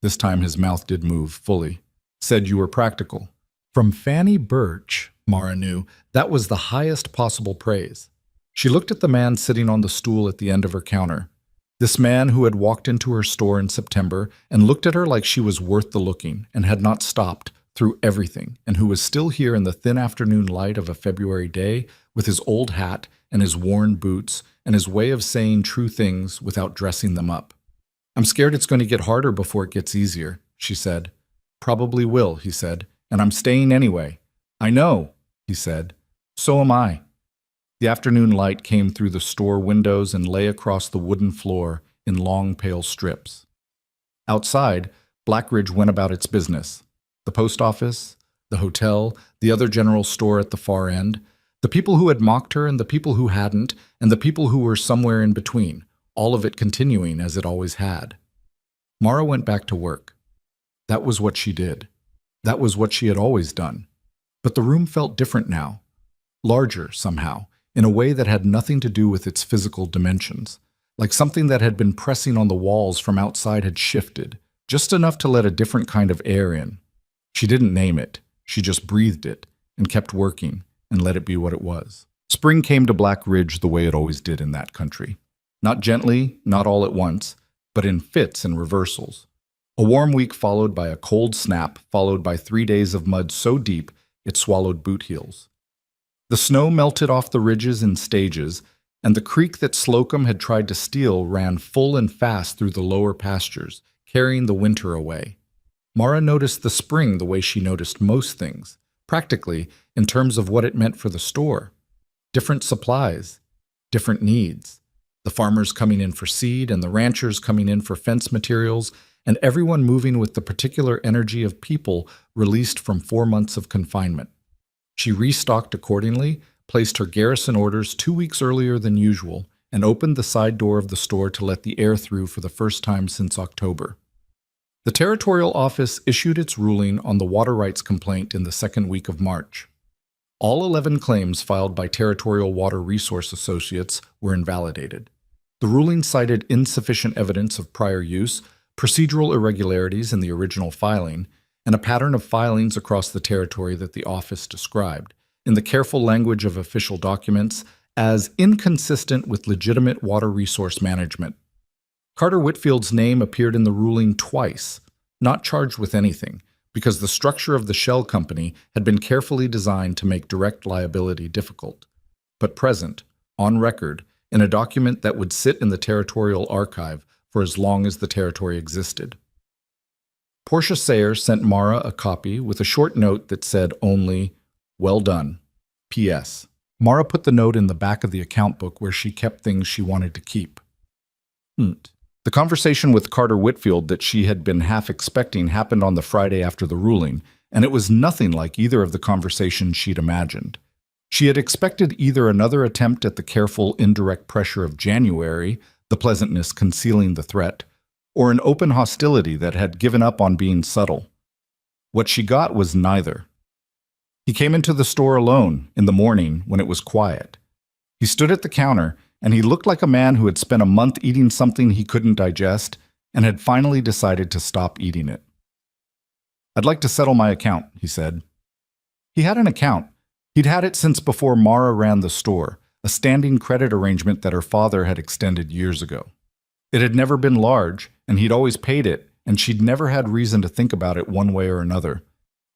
This time his mouth did move fully. Said you were practical. From Fanny Birch, Mara knew, that was the highest possible praise. She looked at the man sitting on the stool at the end of her counter. This man who had walked into her store in September and looked at her like she was worth the looking and had not stopped through everything, and who was still here in the thin afternoon light of a February day with his old hat and his worn boots and his way of saying true things without dressing them up. I'm scared it's going to get harder before it gets easier, she said. Probably will, he said, and I'm staying anyway. I know, he said. So am I. The afternoon light came through the store windows and lay across the wooden floor in long, pale strips. Outside, Blackridge went about its business. The post office, the hotel, the other general store at the far end, the people who had mocked her and the people who hadn't, and the people who were somewhere in between, all of it continuing as it always had. Mara went back to work. That was what she did. That was what she had always done. But the room felt different now, larger somehow, in a way that had nothing to do with its physical dimensions, like something that had been pressing on the walls from outside had shifted, just enough to let a different kind of air in. She didn't name it, she just breathed it, and kept working, and let it be what it was. Spring came to Black Ridge the way it always did in that country. Not gently, not all at once, but in fits and reversals. A warm week followed by a cold snap, followed by 3 days of mud so deep it swallowed boot heels. The snow melted off the ridges in stages, and the creek that Slocum had tried to steal ran full and fast through the lower pastures, carrying the winter away. Mara noticed the spring the way she noticed most things, practically in terms of what it meant for the store. Different supplies, different needs. The farmers coming in for seed and the ranchers coming in for fence materials, and everyone moving with the particular energy of people released from 4 months of confinement. She restocked accordingly, placed her garrison orders 2 weeks earlier than usual, and opened the side door of the store to let the air through for the first time since October. The Territorial Office issued its ruling on the water rights complaint in the second week of March. All 11 claims filed by Territorial Water Resource Associates were invalidated. The ruling cited insufficient evidence of prior use, procedural irregularities in the original filing, and a pattern of filings across the territory that the office described, in the careful language of official documents, as inconsistent with legitimate water resource management. Carter Whitfield's name appeared in the ruling twice, not charged with anything, because the structure of the shell company had been carefully designed to make direct liability difficult, but present, on record, in a document that would sit in the territorial archive for as long as the territory existed. Portia Sayer sent Mara a copy with a short note that said only, "Well done. P.S." Mara put the note in the back of the account book where she kept things she wanted to keep. The conversation with Carter Whitfield that she had been half expecting happened on the Friday after the ruling, and it was nothing like either of the conversations she'd imagined. She had expected either another attempt at the careful, indirect pressure of January, the pleasantness concealing the threat, or an open hostility that had given up on being subtle. What she got was neither. He came into the store alone in the morning when it was quiet. He stood at the counter, and he looked like a man who had spent a month eating something he couldn't digest and had finally decided to stop eating it. "I'd like to settle my account," he said. He had an account. He'd had it since before Mara ran the store, a standing credit arrangement that her father had extended years ago. It had never been large, and he'd always paid it, and she'd never had reason to think about it one way or another.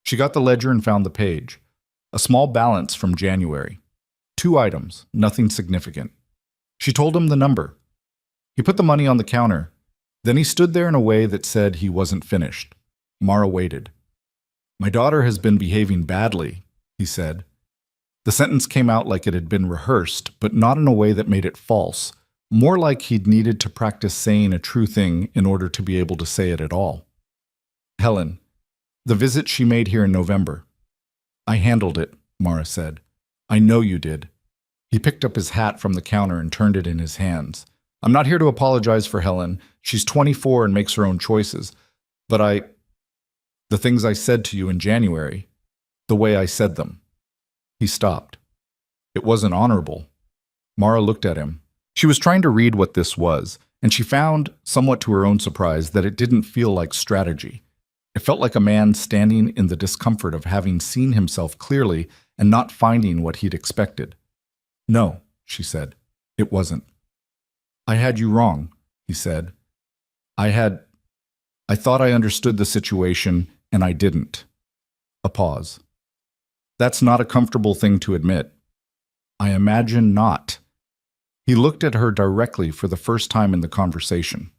She got the ledger and found the page. A small balance from January. 2 items, nothing significant. She told him the number. He put the money on the counter. Then he stood there in a way that said he wasn't finished. Mara waited. "My daughter has been behaving badly," he said. The sentence came out like it had been rehearsed, but not in a way that made it false, more like he'd needed to practice saying a true thing in order to be able to say it at all. Helen, the visit she made here in November. I handled it, Mara said. I know you did. He picked up his hat from the counter and turned it in his hands. I'm not here to apologize for Helen. She's 24 and makes her own choices. But the things I said to you in January, the way I said them. He stopped. It wasn't honorable. Mara looked at him. She was trying to read what this was, and she found, somewhat to her own surprise, that it didn't feel like strategy. It felt like a man standing in the discomfort of having seen himself clearly and not finding what he'd expected. No, she said. It wasn't. I had you wrong, he said. I thought I understood the situation, and I didn't. A pause. That's not a comfortable thing to admit. I imagine not. He looked at her directly for the first time in the conversation.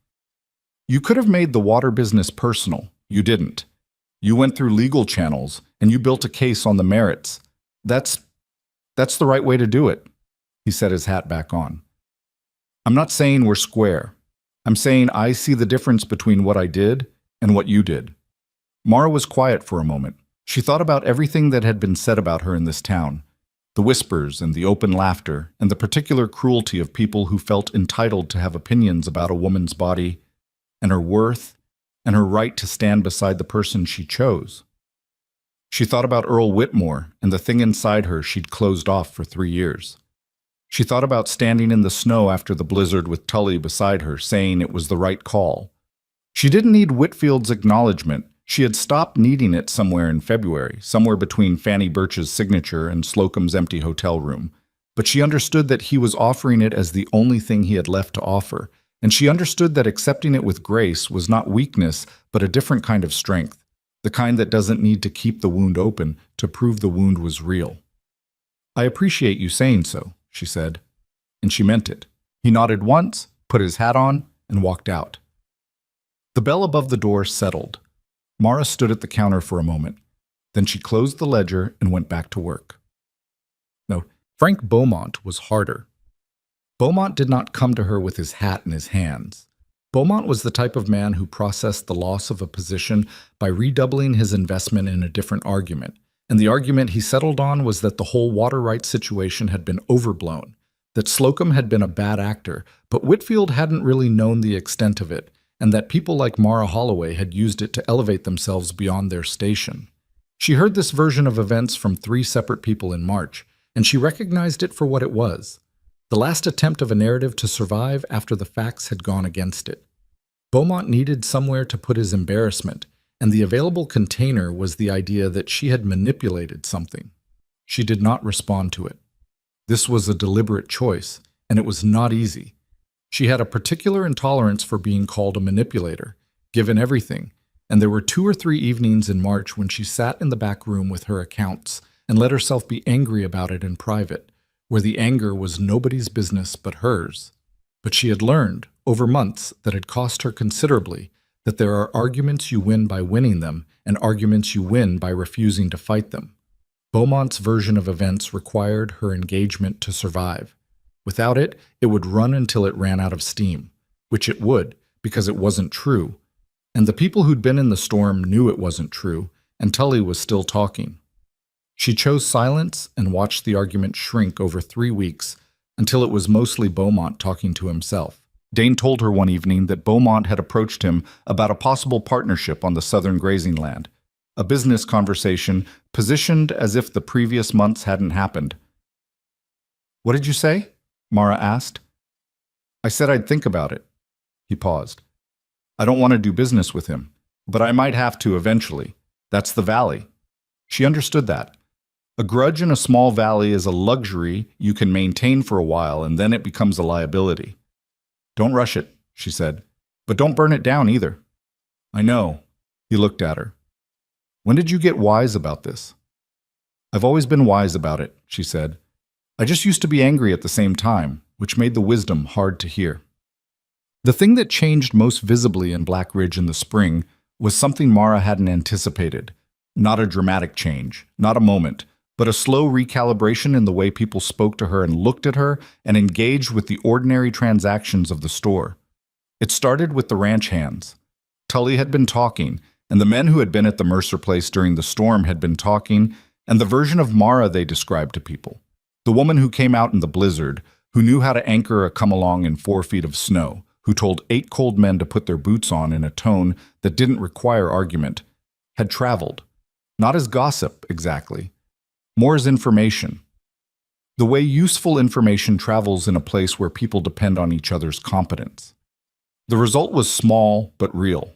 You could have made the water business personal. You didn't. You went through legal channels, and you built a case on the merits. That's the right way to do it. He set his hat back on. I'm not saying we're square. I'm saying I see the difference between what I did and what you did. Mara was quiet for a moment. She thought about everything that had been said about her in this town. The whispers and the open laughter and the particular cruelty of people who felt entitled to have opinions about a woman's body and her worth and her right to stand beside the person she chose. She thought about Earl Whitmore and the thing inside her she'd closed off for 3 years. She thought about standing in the snow after the blizzard with Tully beside her, saying it was the right call. She didn't need Whitfield's acknowledgement. She had stopped needing it somewhere in February, somewhere between Fanny Birch's signature and Slocum's empty hotel room. But she understood that he was offering it as the only thing he had left to offer, and she understood that accepting it with grace was not weakness, but a different kind of strength, the kind that doesn't need to keep the wound open to prove the wound was real. I appreciate you saying so, she said, and she meant it. He nodded once, put his hat on, and walked out. The bell above the door settled. Mara stood at the counter for a moment. Then she closed the ledger and went back to work. No, Frank Beaumont was harder. Beaumont did not come to her with his hat in his hands. Beaumont was the type of man who processed the loss of a position by redoubling his investment in a different argument. And the argument he settled on was that the whole water rights situation had been overblown, that Slocum had been a bad actor, but Whitfield hadn't really known the extent of it, and that people like Mara Holloway had used it to elevate themselves beyond their station. She heard this version of events from 3 separate people in March, and she recognized it for what it was, the last attempt of a narrative to survive after the facts had gone against it. Beaumont needed somewhere to put his embarrassment, and the available container was the idea that she had manipulated something. She did not respond to it. This was a deliberate choice, and it was not easy. She had a particular intolerance for being called a manipulator, given everything, and there were 2 or 3 evenings in March when she sat in the back room with her accounts and let herself be angry about it in private, where the anger was nobody's business but hers. But she had learned, over months that had cost her considerably, that there are arguments you win by winning them and arguments you win by refusing to fight them. Beaumont's version of events required her engagement to survive. Without it, it would run until it ran out of steam, which it would, because it wasn't true. And the people who'd been in the storm knew it wasn't true, and Tully was still talking. She chose silence and watched the argument shrink over 3 weeks until it was mostly Beaumont talking to himself. Dane told her one evening that Beaumont had approached him about a possible partnership on the southern grazing land, a business conversation positioned as if the previous months hadn't happened. What did you say? Mara asked. I said I'd think about it. He paused. I don't want to do business with him, but I might have to eventually. That's the valley. She understood that. A grudge in a small valley is a luxury you can maintain for a while, and then it becomes a liability. Don't rush it, she said, but don't burn it down either. I know. He looked at her. When did you get wise about this? I've always been wise about it, she said. I just used to be angry at the same time, which made the wisdom hard to hear. The thing that changed most visibly in Black Ridge in the spring was something Mara hadn't anticipated. Not a dramatic change, not a moment, but a slow recalibration in the way people spoke to her and looked at her and engaged with the ordinary transactions of the store. It started with the ranch hands. Tully had been talking, and the men who had been at the Mercer place during the storm had been talking, and the version of Mara they described to people. The woman who came out in the blizzard, who knew how to anchor a come-along in 4 feet of snow, who told 8 cold men to put their boots on in a tone that didn't require argument, had traveled. Not as gossip, exactly. More as information. The way useful information travels in a place where people depend on each other's competence. The result was small but real.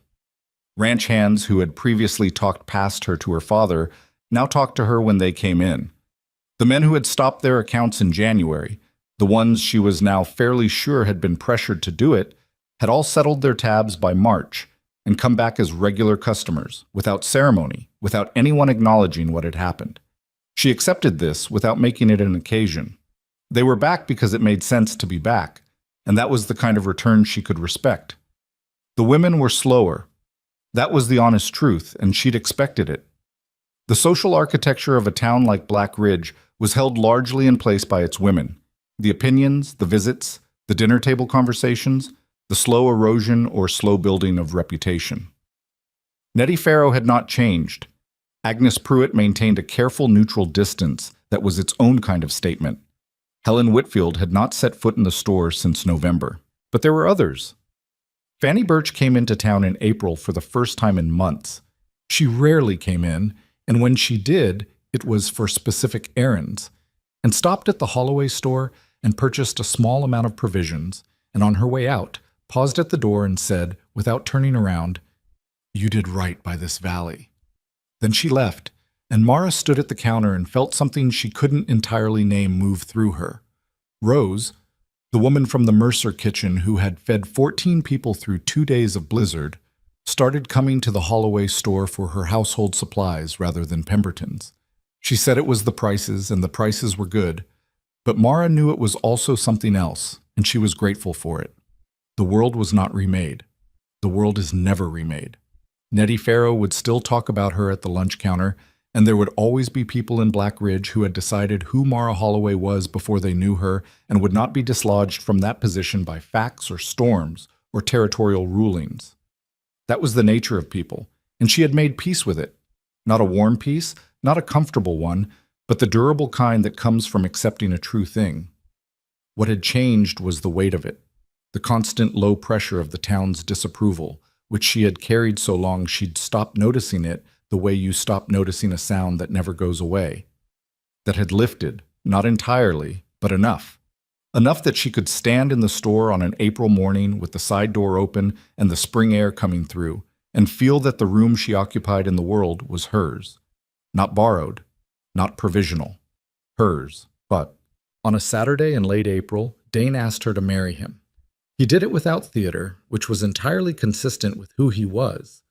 Ranch hands who had previously talked past her to her father now talked to her when they came in. The men who had stopped their accounts in January, the ones she was now fairly sure had been pressured to do it, had all settled their tabs by March and come back as regular customers, without ceremony, without anyone acknowledging what had happened. She accepted this without making it an occasion. They were back because it made sense to be back, and that was the kind of return she could respect. The women were slower. That was the honest truth, and she'd expected it. The social architecture of a town like Black Ridge was held largely in place by its women. The opinions, the visits, the dinner table conversations, the slow erosion or slow building of reputation. Nettie Farrow had not changed. Agnes Pruitt maintained a careful neutral distance that was its own kind of statement. Helen Whitfield had not set foot in the store since November. But there were others. Fanny Birch came into town in April for the first time in months. She rarely came in, and when she did, it was for specific errands, and stopped at the Holloway store and purchased a small amount of provisions, and on her way out, paused at the door and said, without turning around, "You did right by this valley." Then she left, and Mara stood at the counter and felt something she couldn't entirely name move through her. Rose, the woman from the Mercer kitchen who had fed 14 people through 2 days of blizzard, started coming to the Holloway store for her household supplies rather than Pemberton's. She said it was the prices, and the prices were good, but Mara knew it was also something else, and she was grateful for it. The world was not remade. The world is never remade. Nettie Farrow would still talk about her at the lunch counter, and there would always be people in Black Ridge who had decided who Mara Holloway was before they knew her and would not be dislodged from that position by facts or storms or territorial rulings. That was the nature of people, and she had made peace with it. Not a warm peace, not a comfortable one, but the durable kind that comes from accepting a true thing. What had changed was the weight of it, the constant low pressure of the town's disapproval, which she had carried so long she'd stopped noticing it the way you stop noticing a sound that never goes away. That had lifted, not entirely, but enough. Enough that she could stand in the store on an April morning with the side door open and the spring air coming through, and feel that the room she occupied in the world was hers. Not borrowed, not provisional. Hers, but. On a Saturday in late April, Dane asked her to marry him. He did it without theater, which was entirely consistent with who he was.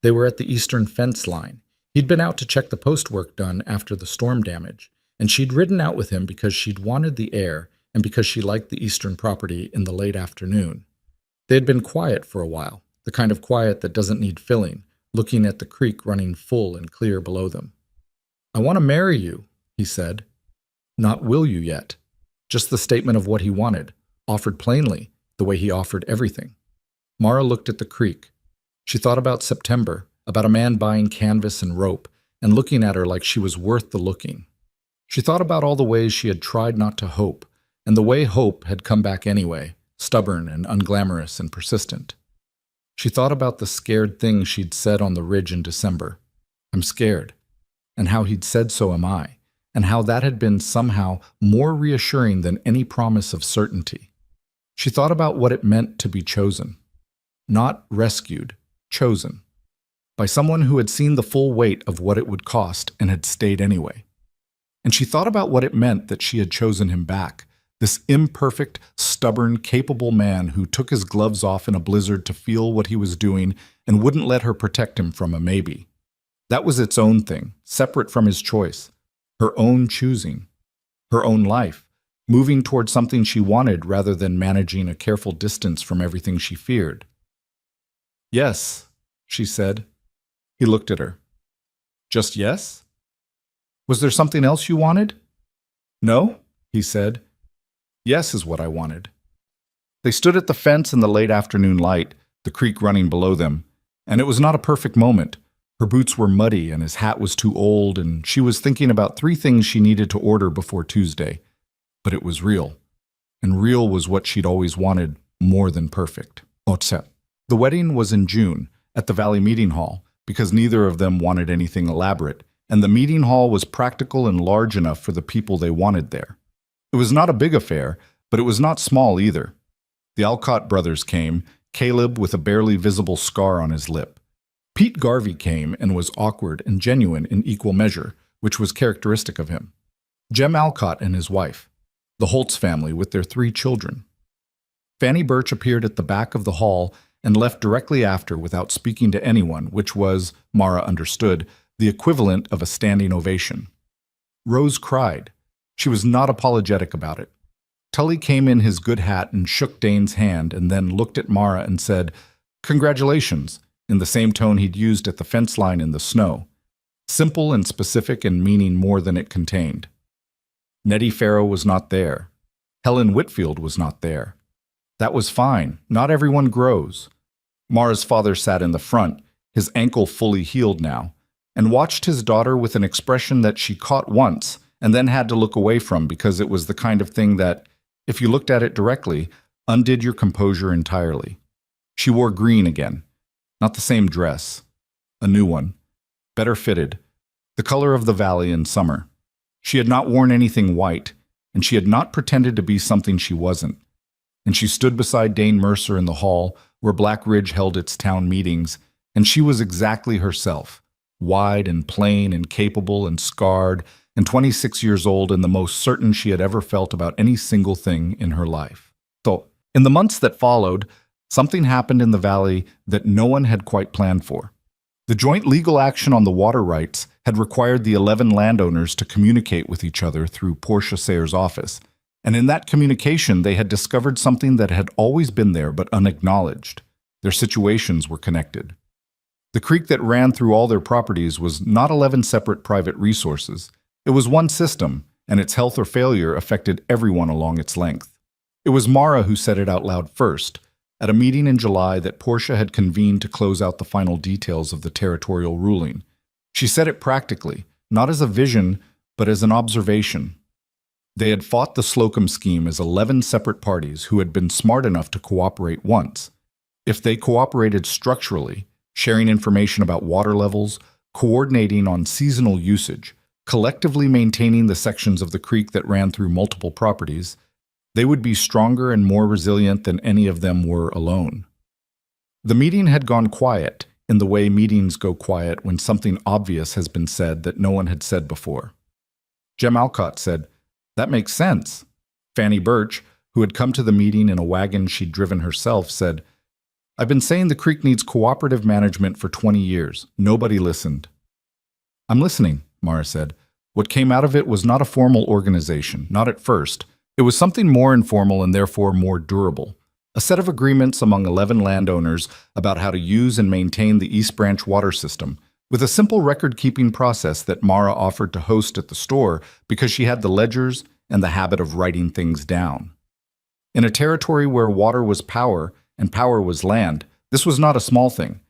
They were at the eastern fence line. He'd been out to check the postwork done after the storm damage, and she'd ridden out with him because she'd wanted the air and because she liked the eastern property in the late afternoon. They had been quiet for a while, the kind of quiet that doesn't need filling, looking at the creek running full and clear below them. "I want to marry you," he said. Not will you yet. Just the statement of what he wanted, offered plainly, the way he offered everything. Mara looked at the creek. She thought about September, about a man buying canvas and rope, and looking at her like she was worth the looking. She thought about all the ways she had tried not to hope, and the way hope had come back anyway, stubborn and unglamorous and persistent. She thought about the scared thing she'd said on the ridge in December. "I'm scared," and how he'd said "so am I," and how that had been somehow more reassuring than any promise of certainty. She thought about what it meant to be chosen. Not rescued, chosen. By someone who had seen the full weight of what it would cost and had stayed anyway. And she thought about what it meant that she had chosen him back, this imperfect, stubborn, capable man who took his gloves off in a blizzard to feel what he was doing and wouldn't let her protect him from a maybe. That was its own thing, separate from his choice, her own choosing, her own life, moving toward something she wanted rather than managing a careful distance from everything she feared. "Yes," she said. He looked at her. "Just yes? Was there something else you wanted?" "No," he said. "Yes is what I wanted." They stood at the fence in the late afternoon light, the creek running below them, and it was not a perfect moment, Her boots were muddy and his hat was too old, and she was thinking about 3 things she needed to order before Tuesday. But it was real, and real was what she'd always wanted more than perfect. The wedding was in June at the Valley Meeting Hall because neither of them wanted anything elaborate, and the meeting hall was practical and large enough for the people they wanted there. It was not a big affair, but it was not small either. The Alcott brothers came, Caleb with a barely visible scar on his lip. Pete Garvey came and was awkward and genuine in equal measure, which was characteristic of him. Jem Alcott and his wife. The Holtz family with their 3 children. Fanny Birch appeared at the back of the hall and left directly after without speaking to anyone, which was, Mara understood, the equivalent of a standing ovation. Rose cried. She was not apologetic about it. Tully came in his good hat and shook Dane's hand and then looked at Mara and said, "Congratulations," in the same tone he'd used at the fence line in the snow. Simple and specific and meaning more than it contained. Nettie Farrow was not there. Helen Whitfield was not there. That was fine. Not everyone grows. Mara's father sat in the front, his ankle fully healed now, and watched his daughter with an expression that she caught once and then had to look away from because it was the kind of thing that, if you looked at it directly, undid your composure entirely. She wore green again. Not the same dress. A new one. Better fitted. The color of the valley in summer. She had not worn anything white, and she had not pretended to be something she wasn't. And she stood beside Dane Mercer in the hall where Black Ridge held its town meetings, and she was exactly herself, wide and plain and capable and scarred, and 26 years old and the most certain she had ever felt about any single thing in her life. So, in the months that followed, something happened in the valley that no one had quite planned for. The joint legal action on the water rights had required the 11 landowners to communicate with each other through Portia Sayers' office, and in that communication they had discovered something that had always been there but unacknowledged. Their situations were connected. The creek that ran through all their properties was not 11 separate private resources. It was one system, and its health or failure affected everyone along its length. It was Mara who said it out loud first, at a meeting in July that Portia had convened to close out the final details of the territorial ruling. She said it practically, not as a vision, but as an observation. They had fought the Slocum scheme as 11 separate parties who had been smart enough to cooperate once. If they cooperated structurally, sharing information about water levels, coordinating on seasonal usage, collectively maintaining the sections of the creek that ran through multiple properties, they would be stronger and more resilient than any of them were alone. The meeting had gone quiet, in the way meetings go quiet when something obvious has been said that no one had said before. Jem Alcott said, "That makes sense." Fanny Birch, who had come to the meeting in a wagon she'd driven herself, said, "I've been saying the creek needs cooperative management for 20 years. Nobody listened." "I'm listening," Mara said. What came out of it was not a formal organization, not at first. It was something more informal and therefore more durable. A set of agreements among 11 landowners about how to use and maintain the East Branch water system, with a simple record-keeping process that Mara offered to host at the store because she had the ledgers and the habit of writing things down. In a territory where water was power and power was land, this was not a small thing.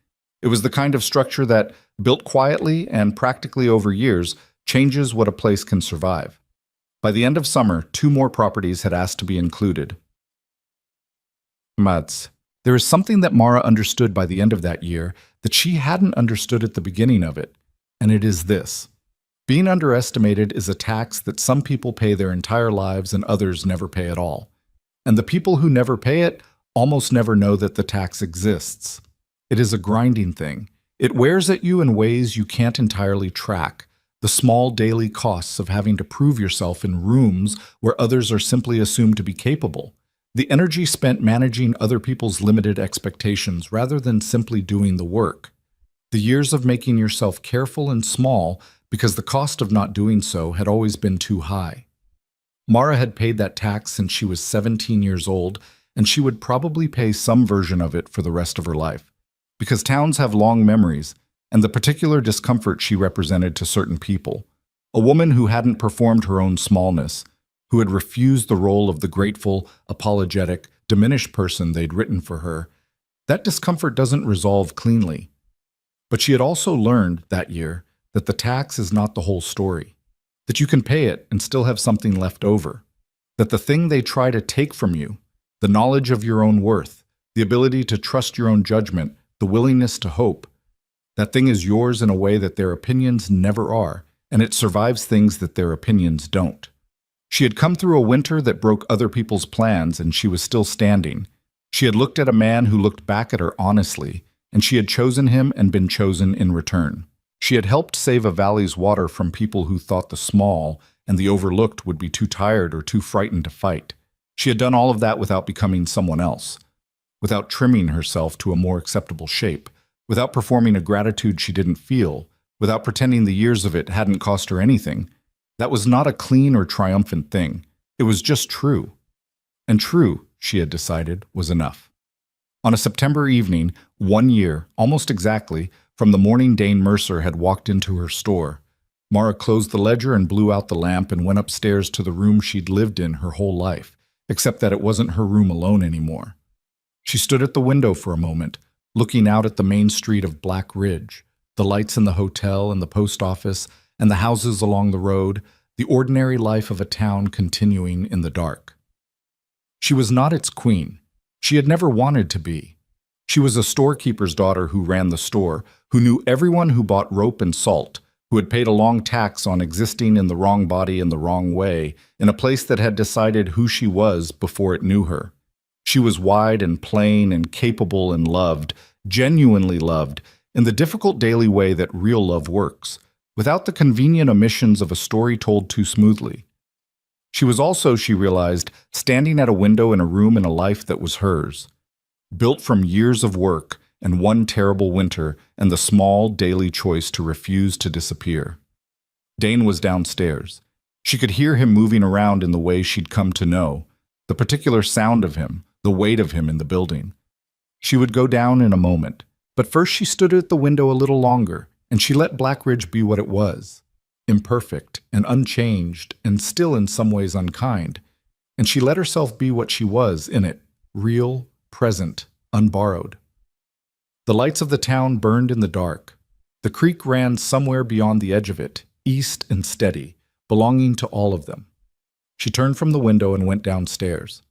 It was the kind of structure that, built quietly and practically over years, changes what a place can survive. By the end of summer, 2 more properties had asked to be included. There is something that Mara understood by the end of that year that she hadn't understood at the beginning of it, and it is this. Being underestimated is a tax that some people pay their entire lives and others never pay at all. And the people who never pay it almost never know that the tax exists. It is a grinding thing. It wears at you in ways you can't entirely track. The small daily costs of having to prove yourself in rooms where others are simply assumed to be capable. The energy spent managing other people's limited expectations rather than simply doing the work. The years of making yourself careful and small because the cost of not doing so had always been too high. Mara had paid that tax since she was 17 years old, and she would probably pay some version of it for the rest of her life. Because towns have long memories, and the particular discomfort she represented to certain people. A woman who hadn't performed her own smallness, who had refused the role of the grateful, apologetic, diminished person they'd written for her, that discomfort doesn't resolve cleanly. But she had also learned that year that the tax is not the whole story, that you can pay it and still have something left over, that the thing they try to take from you, the knowledge of your own worth, the ability to trust your own judgment, the willingness to hope, that thing is yours in a way that their opinions never are, and it survives things that their opinions don't. She had come through a winter that broke other people's plans, and she was still standing. She had looked at a man who looked back at her honestly, and she had chosen him and been chosen in return. She had helped save a valley's water from people who thought the small and the overlooked would be too tired or too frightened to fight. She had done all of that without becoming someone else, without trimming herself to a more acceptable shape, without performing a gratitude she didn't feel, without pretending the years of it hadn't cost her anything. That was not a clean or triumphant thing. It was just true. And true, she had decided, was enough. On a September evening, 1 year, almost exactly, from the morning Dane Mercer had walked into her store, Mara closed the ledger and blew out the lamp and went upstairs to the room she'd lived in her whole life, except that it wasn't her room alone anymore. She stood at the window for a moment, looking out at the main street of Black Ridge, the lights in the hotel and the post office and the houses along the road, the ordinary life of a town continuing in the dark. She was not its queen. She had never wanted to be. She was a storekeeper's daughter who ran the store, who knew everyone who bought rope and salt, who had paid a long tax on existing in the wrong body in the wrong way, in a place that had decided who she was before it knew her. She was wide and plain and capable and loved, genuinely loved, in the difficult daily way that real love works, without the convenient omissions of a story told too smoothly. She was also, she realized, standing at a window in a room in a life that was hers, built from years of work and one terrible winter and the small daily choice to refuse to disappear. Dane was downstairs. She could hear him moving around in the way she'd come to know, the particular sound of him, the weight of him in the building. She would go down in a moment, but first she stood at the window a little longer, and she let Blackridge be what it was, imperfect and unchanged and still in some ways unkind, and she let herself be what she was in it, real, present, unborrowed. The lights of the town burned in the dark. The creek ran somewhere beyond the edge of it, east and steady, belonging to all of them. She turned from the window and went downstairs.